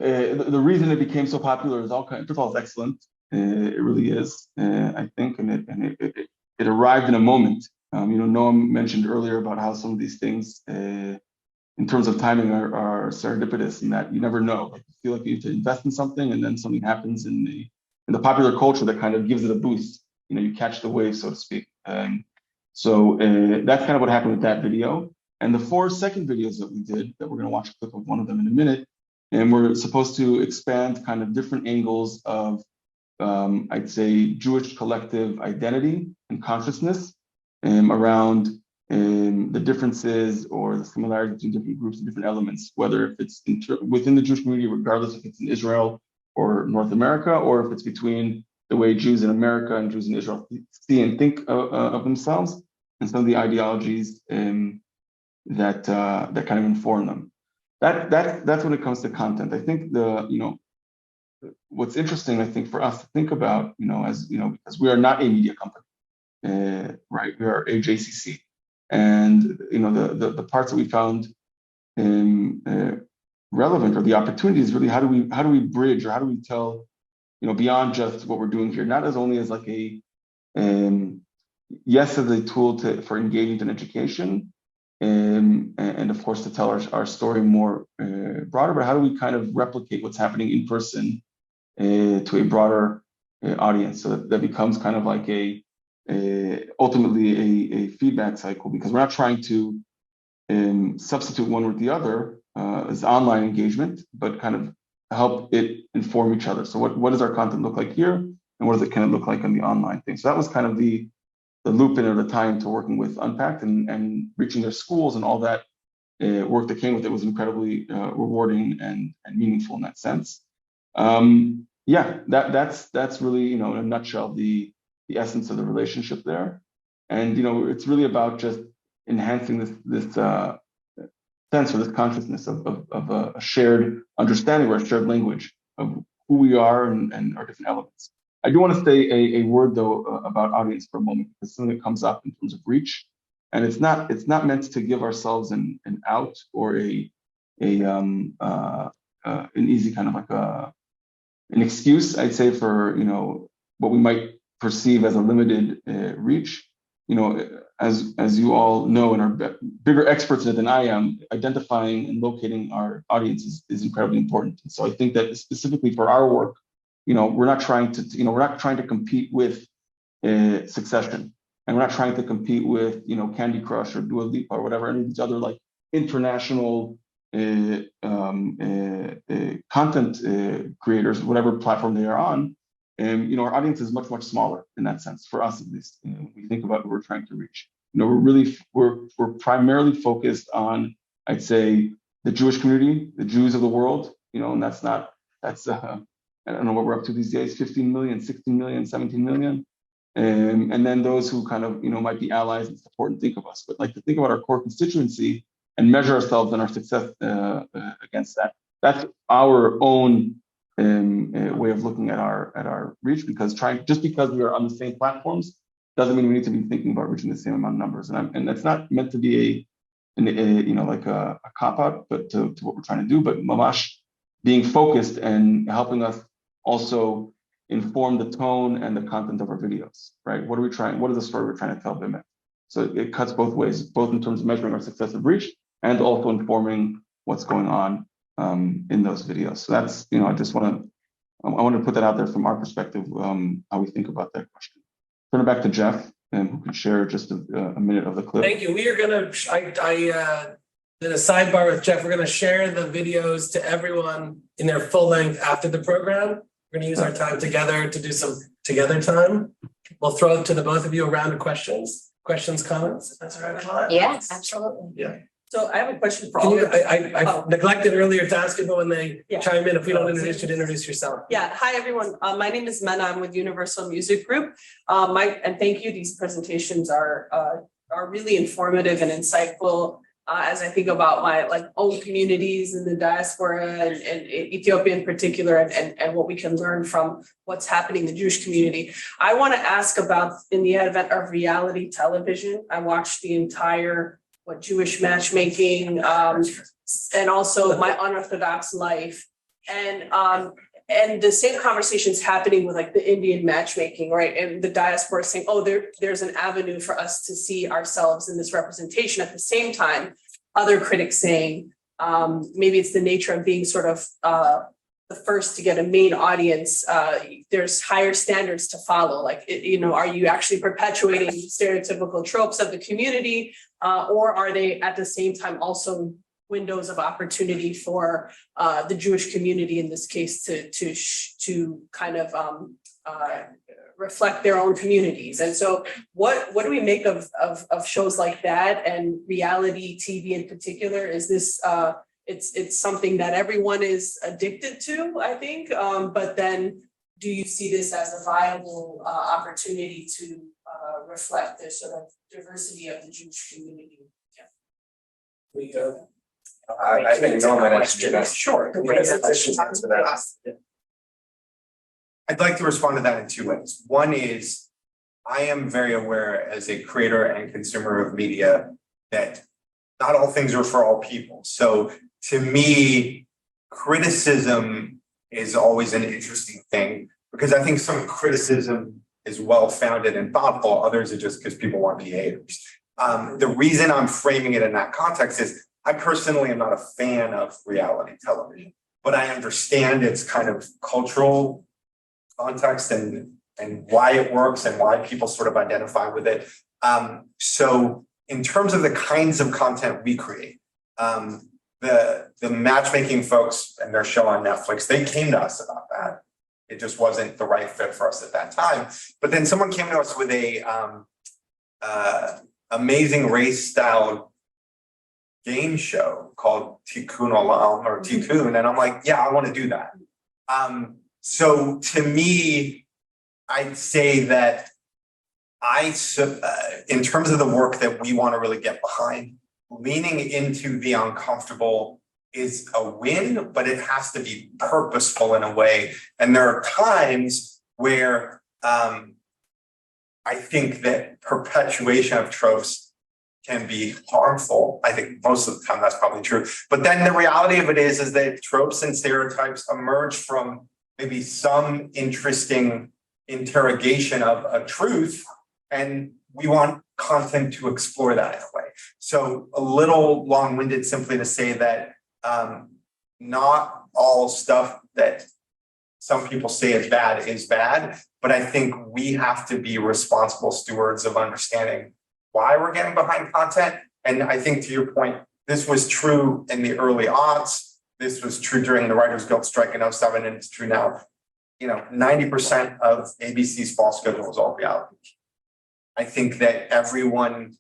the reason it became so popular is first of all, it's excellent. It really is, I think, and it arrived in a moment. Noam mentioned earlier about how some of these things, in terms of timing, are serendipitous, and that you never know. Like, you feel like you need to invest in something, and then something happens in the popular culture that kind of gives it a boost. You catch the wave, so to speak. So that's kind of what happened with that video. And the 4 second videos that we did, that we're going to watch a clip of one of them in a minute, and we're supposed to expand kind of different angles of, I'd say, Jewish collective identity and consciousness around the differences or the similarities between different groups and different elements, whether if it's within the Jewish community, regardless if it's in Israel or North America, or if it's between the way Jews in America and Jews in Israel see and think of themselves, and some of the ideologies that kind of inform them. That's when it comes to content. I think what's interesting, I think, for us to think about, because we are not a media company, right? We are a JCC, and the parts that we found relevant, or the opportunities, really, how do we bridge, or how do we tell, beyond just what we're doing here, not as only as like a yes, as a tool for engagement and education, and of course to tell our story more broader, but how do we kind of replicate what's happening in person to a broader audience, so that becomes kind of like ultimately a feedback cycle, because we're not trying to substitute one with the other as online engagement, but kind of help it inform each other. So what does our content look like here, and what does it kind of look like on the online thing? So that was kind of the loop in, or the time to working with Unpacked and reaching their schools, and all that work that came with it was incredibly rewarding and meaningful in that sense. That's really, in a nutshell, the essence of the relationship there. And it's really about just enhancing this sense, or this consciousness of a shared understanding, or a shared language of who we are and our different elements. I do want to say a word though about audience for a moment, because something that comes up in terms of reach, and it's not meant to give ourselves an out, or an easy kind of like an excuse, I'd say, for what we might perceive as a limited reach. As you all know, and are bigger experts in it than I am, identifying and locating our audience is incredibly important. And so I think that specifically for our work, we're not trying to compete with Succession, and we're not trying to compete with Candy Crush or Dua Lipa or whatever, any of these other like international content creators, whatever platform they are on. And our audience is much smaller in that sense, for us at least. When we think about who we're trying to reach, we're primarily focused on, I'd say, the Jewish community, the Jews of the world. And that's I don't know what we're up to these days, 15 million, 16 million, 17 million. And then those who kind of, might be allies and support and think of us, but like to think about our core constituency and measure ourselves and our success against that. That's our own way of looking at our reach, because just because we are on the same platforms doesn't mean we need to be thinking about reaching the same amount of numbers. And that's not meant to be a cop out, but to what we're trying to do, but mamash being focused and helping us also inform the tone and the content of our videos, right? What is the story we're trying to tell them? So it cuts both ways, both in terms of measuring our success of reach and also informing what's going on in those videos. So that's, I want to put that out there from our perspective, how we think about that question. Turn it back to Jeff, and who can share just a minute of the clip. Thank you. We are going to, I did a sidebar with Jeff. We're going to share the videos to everyone in their full length after the program. We're going to use our time together to do some together time. We'll throw to the both of you a round of questions, comments. If that's all right. Yeah, absolutely. Yeah. So I have a question for Can all you, of you. I neglected earlier to ask people when they Yeah. chime in, if we don't introduce you, to introduce yourself. Yeah, hi everyone. My name is Mena. I'm with Universal Music Group. And thank you. These presentations are really informative and insightful as I think about my own communities in the diaspora and Ethiopia in particular, and what we can learn from what's happening in the Jewish community. I want to ask about, in the advent of reality television, I watched the entire Jewish matchmaking, and also My Unorthodox Life, and the same conversations happening with the Indian matchmaking, right? And the diaspora saying, oh, there's an avenue for us to see ourselves in this representation. At the same time, other critics saying, maybe it's the nature of being sort of the first to get a main audience. There's higher standards to follow. Are you actually perpetuating stereotypical tropes of the community, or are they at the same time also windows of opportunity for the Jewish community in this case to kind of reflect their own communities? And so what do we make of shows like that and reality TV in particular? Is this it's something that everyone is addicted to, I think, but then do you see this as a viable opportunity to reflect the sort of diversity of the Jewish community? Yeah. We go. I think no one answered that. Sure. I'd like to respond to that in two ways. One is, I am very aware as a creator and consumer of media that not all things are for all people. So to me, criticism is always an interesting thing, because I think some criticism is well-founded and thoughtful. Others are just because people want to be haters. The reason I'm framing it in that context is I personally am not a fan of reality television, but I understand its kind of cultural context and why it works and why people sort of identify with it. So in terms of the kinds of content we create, the matchmaking folks and their show on Netflix, they came to us about that. It just wasn't the right fit for us at that time. But then someone came to us with a Amazing Race style game show called Tikkun Olam or Tikkun, and I'm like, yeah, I want to do that. So to me, I'd say that in terms of the work that we want to really get behind, leaning into the uncomfortable is a win, but it has to be purposeful in a way. And there are times where I think that perpetuation of tropes can be harmful. I think most of the time that's probably true. But then the reality of it is that tropes and stereotypes emerge from maybe some interesting interrogation of a truth, and we want content to explore that in a way. So a little long-winded simply to say that not all stuff that some people say is bad, but I think we have to be responsible stewards of understanding why we're getting behind content. And I think, to your point, this was true in the early aughts. This was true during the Writers Guild strike in 2007, and it's true now. 90% of ABC's fall schedule is all reality. I think that everyone,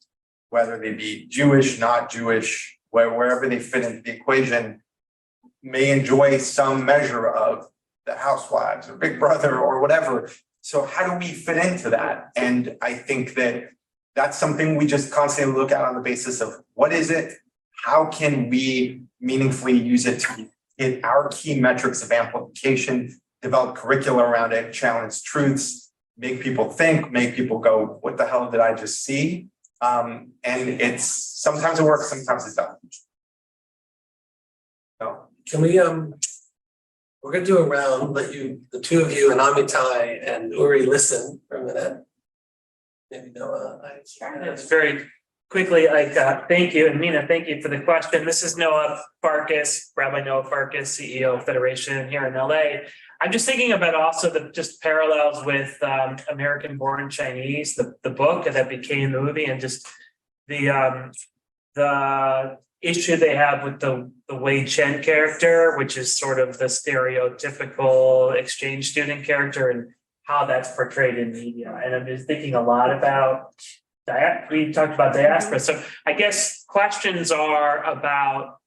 whether they be Jewish, not Jewish, wherever they fit into the equation, may enjoy some measure of the Housewives or Big Brother or whatever. So how do we fit into that? And I think that that's something we just constantly look at on the basis of what is it? How can we meaningfully use it to hit our key metrics of amplification, develop curricula around it, challenge truths, make people think, make people go, what the hell did I just see? And it's sometimes it works, sometimes it doesn't. So can we we're gonna do a round, let you, the two of you and Amitai and Uri, listen for a minute. Maybe Noah. It's very quickly, thank you, and Mina, thank you for the question. This is Noah Farkas, Rabbi Noah Farkas, CEO of Federation here in LA. I'm just thinking about also the just parallels with American Born Chinese, the book that became the movie, and just the issue they have with the Wei Chen character, which is sort of the stereotypical exchange student character, and how that's portrayed in media. And I'm just thinking a lot about we talked about diaspora. So I guess questions are about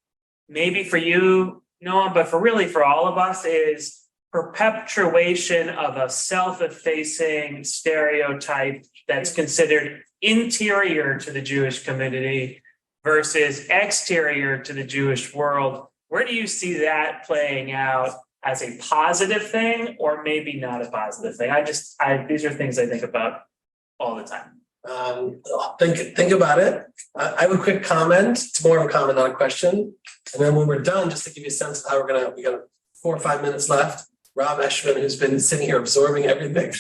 maybe for you, Noam, but for all of us is perpetuation of a self-effacing stereotype that's considered interior to the Jewish community versus exterior to the Jewish world. Where do you see that playing out as a positive thing or maybe not a positive thing? These are things I think about all the time. Think about it. I have a quick comment. It's more of a comment, not a question. And then when we're done, just to give you a sense of how we got 4 or 5 minutes left. Rob Eshman, who's been sitting here absorbing everything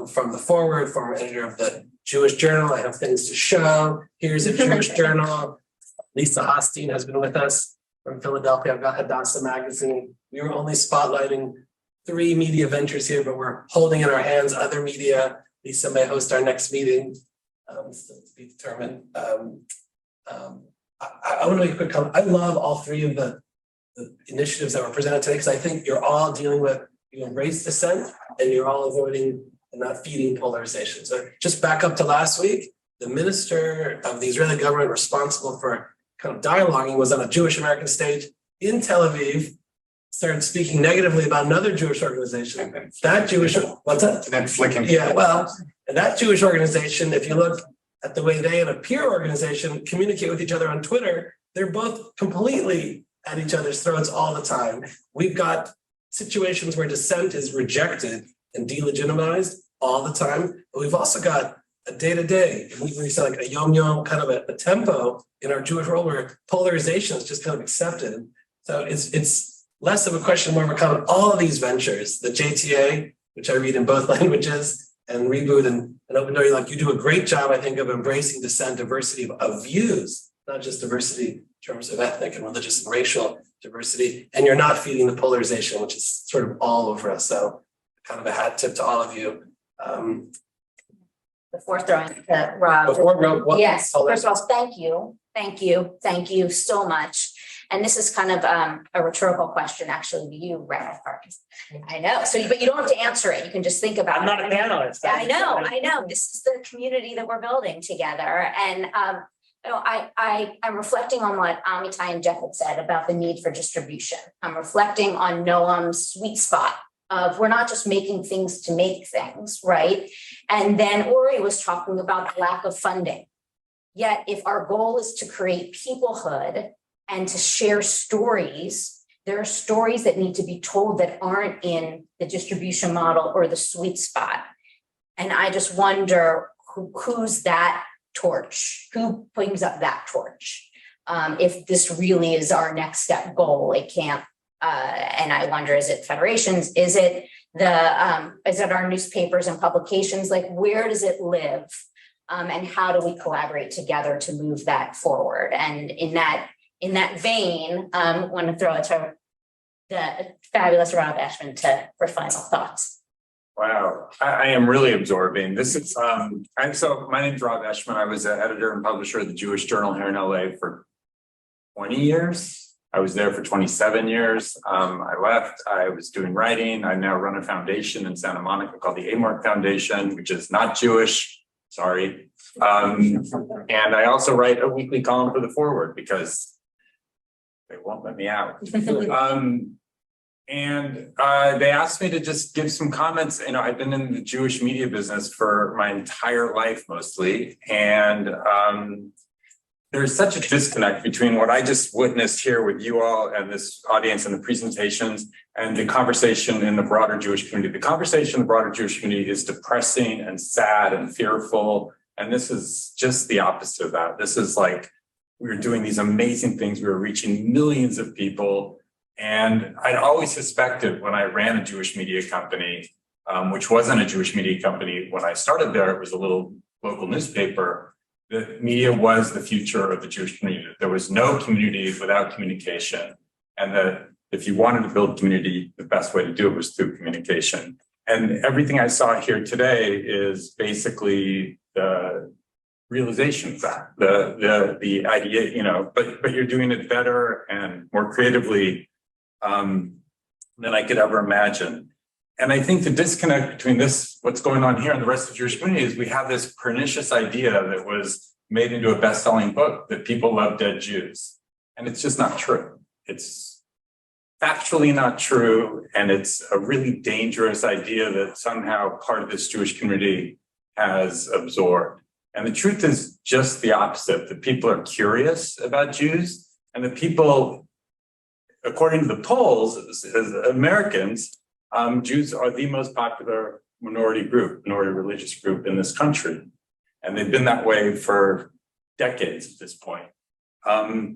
from the forward, former editor of the Jewish Journal. I have things to show. Here's a Jewish Journal. Lisa Hosteen has been with us from Philadelphia. I've got Hadassah Magazine. We were only spotlighting 3 media ventures here, but we're holding in our hands other media. Lisa may host our next meeting. Still to be determined. I want to make a quick comment. I love all 3 of the initiatives that were presented today because I think you're all dealing with, you embrace dissent and you're all avoiding and not feeding polarization. So just back up to last week, the minister of the Israeli government responsible for kind of dialoguing was on a Jewish American stage in Tel Aviv, started speaking negatively about another Jewish organization. That Jewish, what's that? And then flicking. Yeah, well, and that Jewish organization, if you look at the way they and a peer organization communicate with each other on Twitter, they're both completely at each other's throats all the time. We've got situations where dissent is rejected and delegitimized all the time. But we've also got a day-to-day, we say like a yom-yom kind of a tempo in our Jewish world where polarization is just kind of accepted. So it's less of a question, more of a comment. All of these ventures, the JTA, which I read in both languages, and Reboot and Open Door, you do a great job, I think, of embracing dissent, diversity of views, not just diversity in terms of ethnic and religious and racial diversity. And you're not feeding the polarization, which is sort of all over us. So kind of a hat tip to all of you. Before throwing to Rob. Yes, first of all, thank you so much. And this is kind of a rhetorical question, actually, to you, Reverend Parkins. I know. So, but you don't have to answer it. You can just think about it. I'm not a panelist. I know. This is the community that we're building together. And I'm reflecting on what Amitai and Jeff had said about the need for distribution. I'm reflecting on Noam's sweet spot of we're not just making things to make things, right? And then Ori was talking about the lack of funding. Yet, if our goal is to create peoplehood and to share stories, there are stories that need to be told that aren't in the distribution model or the sweet spot. And I just wonder who's that torch? Who brings up that torch? If this really is our next step goal, it can't. And I wonder, is it federations? Is it our newspapers and publications? Like, where does it live? And how do we collaborate together to move that forward? And in that vein, I want to throw it to the fabulous Rob Eshman for final thoughts. Wow, I am really absorbing. This is so my name is Rob Eshman. I was an editor and publisher of the Jewish Journal here in LA for 20 years. I was there for 27 years. I left. I was doing writing. I now run a foundation in Santa Monica called the Amork Foundation, which is not Jewish. Sorry. And I also write a weekly column for the Forward because they won't let me out. And they asked me to just give some comments. You know, I've been in the Jewish media business for my entire life mostly. And there's such a disconnect between what I just witnessed here with you all and this audience and the presentations and the conversation in the broader Jewish community. The conversation in the broader Jewish community is depressing and sad and fearful. And this is just the opposite of that. This is like, we were doing these amazing things. We were reaching millions of people. And I'd always suspected when I ran a Jewish media company, which wasn't a Jewish media company when I started there, it was a little local newspaper. The media was the future of the Jewish community. There was no community without communication. And that if you wanted to build community, the best way to do it was through communication. And everything I saw here today is basically the realization of that, the idea, you know, but you're doing it better and more creatively than I could ever imagine. And I think the disconnect between this, what's going on here and the rest of the Jewish community is we have this pernicious idea that was made into a best-selling book that people love dead Jews. And it's just not true. It's factually not true. And it's a really dangerous idea that somehow part of this Jewish community has absorbed. And the truth is just the opposite, that people are curious about Jews, and the people, according to the polls, as Americans, Jews are the most popular minority religious group in this country. And they've been that way for decades at this point.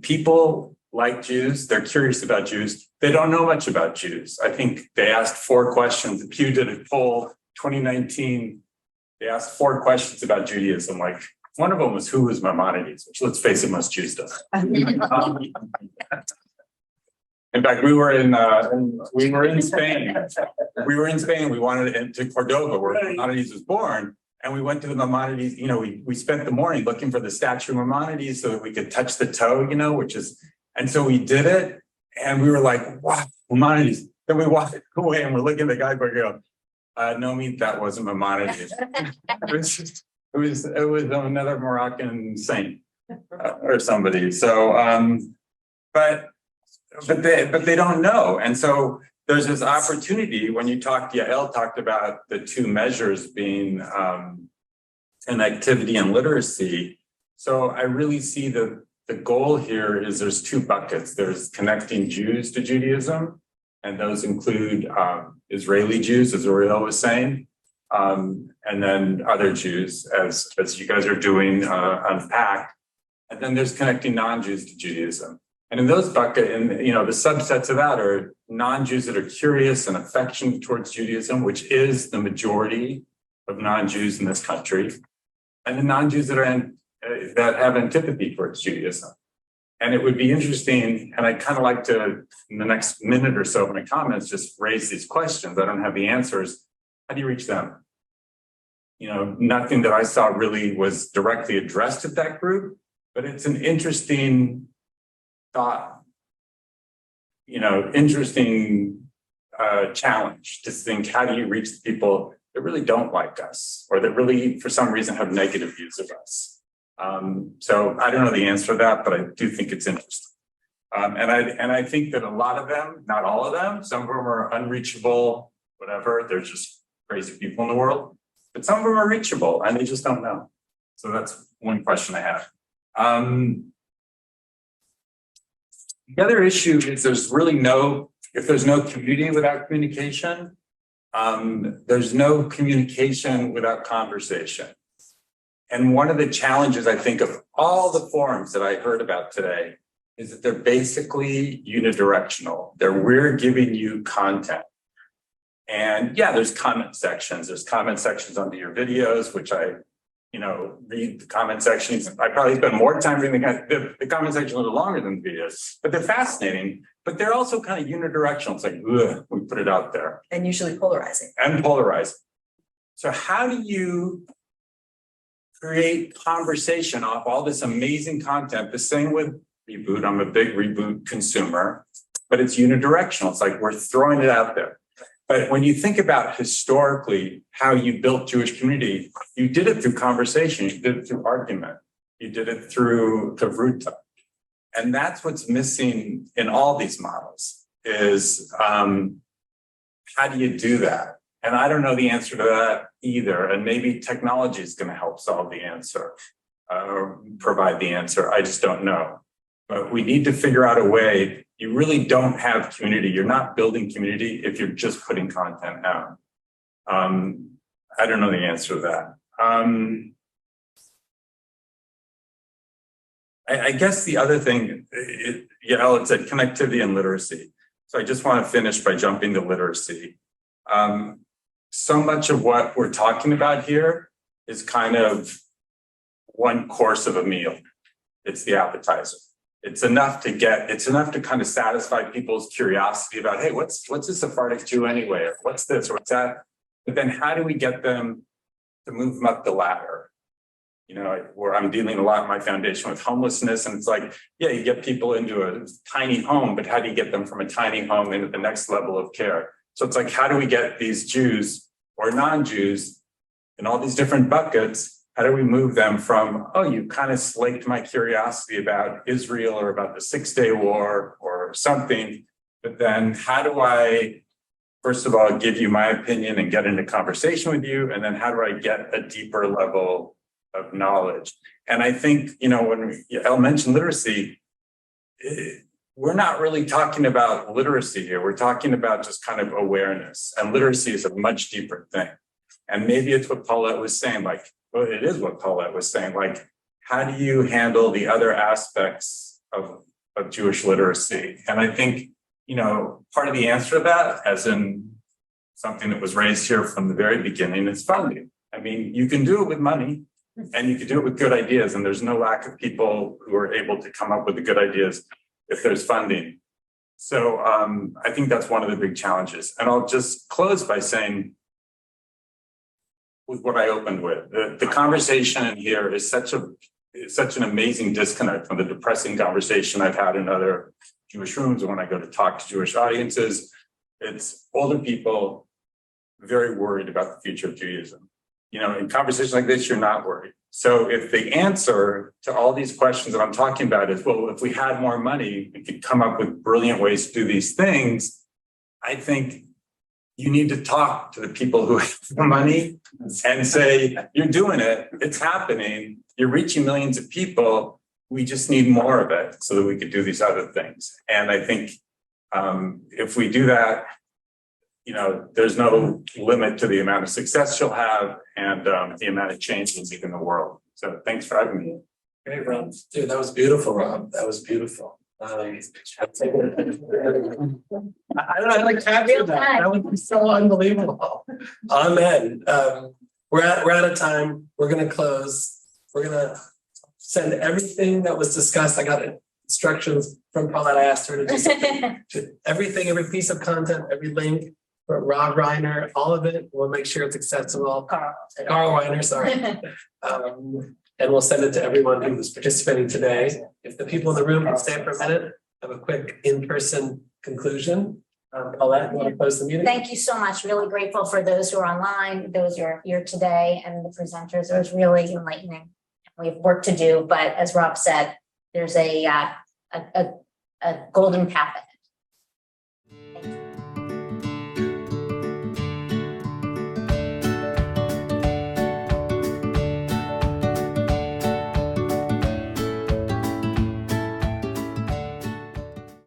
People like Jews, they're curious about Jews. They don't know much about Jews. I think they asked 4 questions. Pew did a poll 2019. They asked 4 questions about Judaism. Like, one of them was, who was Maimonides? Which, let's face it, most Jews don't. In fact, we were in Spain. We were in Spain. We wanted to Cordoba, where Maimonides was born. And we went to the Maimonides, we spent the morning looking for the statue of Maimonides so that we could touch the toe, and so we did it. And we were like, wow, Maimonides. Then we walked away and we're looking at the guidebook and go, no, that wasn't Maimonides. It was another Moroccan saint or somebody. So, but they don't know. And so there's this opportunity when you talk, Yael talked about the 2 measures being connectivity and literacy. So I really see the goal here is there's 2 buckets. There's connecting Jews to Judaism, and those include Israeli Jews, as Uriel was saying, and then other Jews, as you guys are doing Unpacked. And then there's connecting non-Jews to Judaism. And in those buckets, and the subsets of that are non-Jews that are curious and affectionate towards Judaism, which is the majority of non-Jews in this country, and the non-Jews that have antipathy towards Judaism. And it would be interesting, and I'd kind of like to, in the next minute or so of my comments, just raise these questions. I don't have the answers. How do you reach them? Nothing that I saw really was directly addressed at that group, but it's an interesting thought, interesting challenge to think, how do you reach the people that really don't like us or that really, for some reason, have negative views of us? So I don't know the answer to that, but I do think it's interesting. And I think that a lot of them, not all of them, some of them are unreachable, whatever, they're just crazy people in the world, but some of them are reachable and they just don't know. So that's one question I have. The other issue is if there's no community without communication, there's no communication without conversation. And one of the challenges, I think, of all the forums that I heard about today is that they're basically unidirectional. We're giving you content. And yeah, there's comment sections. There's comment sections under your videos, which I read the comment sections. I probably spend more time reading the comment section a little longer than the videos, but they're fascinating, but they're also kind of unidirectional. It's like, ugh, we put it out there. And usually polarizing. And polarizing. So how do you create conversation off all this amazing content? The same with Reboot. I'm a big Reboot consumer, but it's unidirectional. It's like we're throwing it out there. But when you think about historically how you built Jewish community, you did it through conversation, you did it through argument, you did it through Kavruta. And that's what's missing in all these models is how do you do that? And I don't know the answer to that either. And maybe technology is going to help solve the answer, provide the answer. I just don't know. But we need to figure out a way. You really don't have community. You're not building community if you're just putting content out. I don't know the answer to that. I guess the other thing, it said connectivity and literacy. So I just want to finish by jumping to literacy. So much of what we're talking about here is kind of one course of a meal. It's the appetizer. It's enough to kind of satisfy people's curiosity about, hey, what's a Sephardic Jew anyway? Or what's this or what's that? But then how do we get them to move them up the ladder? Where I'm dealing a lot in my foundation with homelessness. And it's like, yeah, you get people into a tiny home, but how do you get them from a tiny home into the next level of care? So it's like, how do we get these Jews or non-Jews in all these different buckets? How do we move them from, oh, you kind of slaked my curiosity about Israel or about the 6-Day War or something, but then how do I, first of all, give you my opinion and get into conversation with you? And then how do I get a deeper level of knowledge? And I think, when Elle mentioned literacy, we're not really talking about literacy here. We're talking about just kind of awareness. And literacy is a much deeper thing. And maybe it's what Paulette was saying, well, it is what Paulette was saying, how do you handle the other aspects of Jewish literacy? And I think, part of the answer to that, as in something that was raised here from the very beginning, is funding. I mean, you can do it with money and you can do it with good ideas. And there's no lack of people who are able to come up with the good ideas if there's funding. So I think that's one of the big challenges. And I'll just close by saying, with what I opened with, the conversation in here is such an amazing disconnect from the depressing conversation I've had in other Jewish rooms or when I go to talk to Jewish audiences. It's older people very worried about the future of Judaism. In conversations like this, you're not worried. So if the answer to all these questions that I'm talking about is, well, if we had more money, we could come up with brilliant ways to do these things, I think you need to talk to the people who have the money and say, you're doing it, it's happening, you're reaching millions of people, we just need more of it so that we could do these other things. And I think if we do that, there's no limit to the amount of success you'll have and the amount of change in the world. So thanks for having me. Great, Rob. Dude, that was beautiful, Rob. That was beautiful. I don't know how to capture that. That would be so unbelievable. Amen. We're out of time. We're gonna close. We're gonna send everything that was discussed. I got instructions from Paulette. I asked her to just everything, every piece of content, every link for Rob Reiner, all of it. We'll make sure it's accessible. Carl Reiner, sorry. And we'll send it to everyone who was participating today. If the people in the room can stay for a minute, have a quick in-person conclusion. Paulette, you want to close the meeting? Thank you so much. Really grateful for those who are online, those who are here today, and the presenters. It was really enlightening. We have work to do, but as Rob said, there's a golden path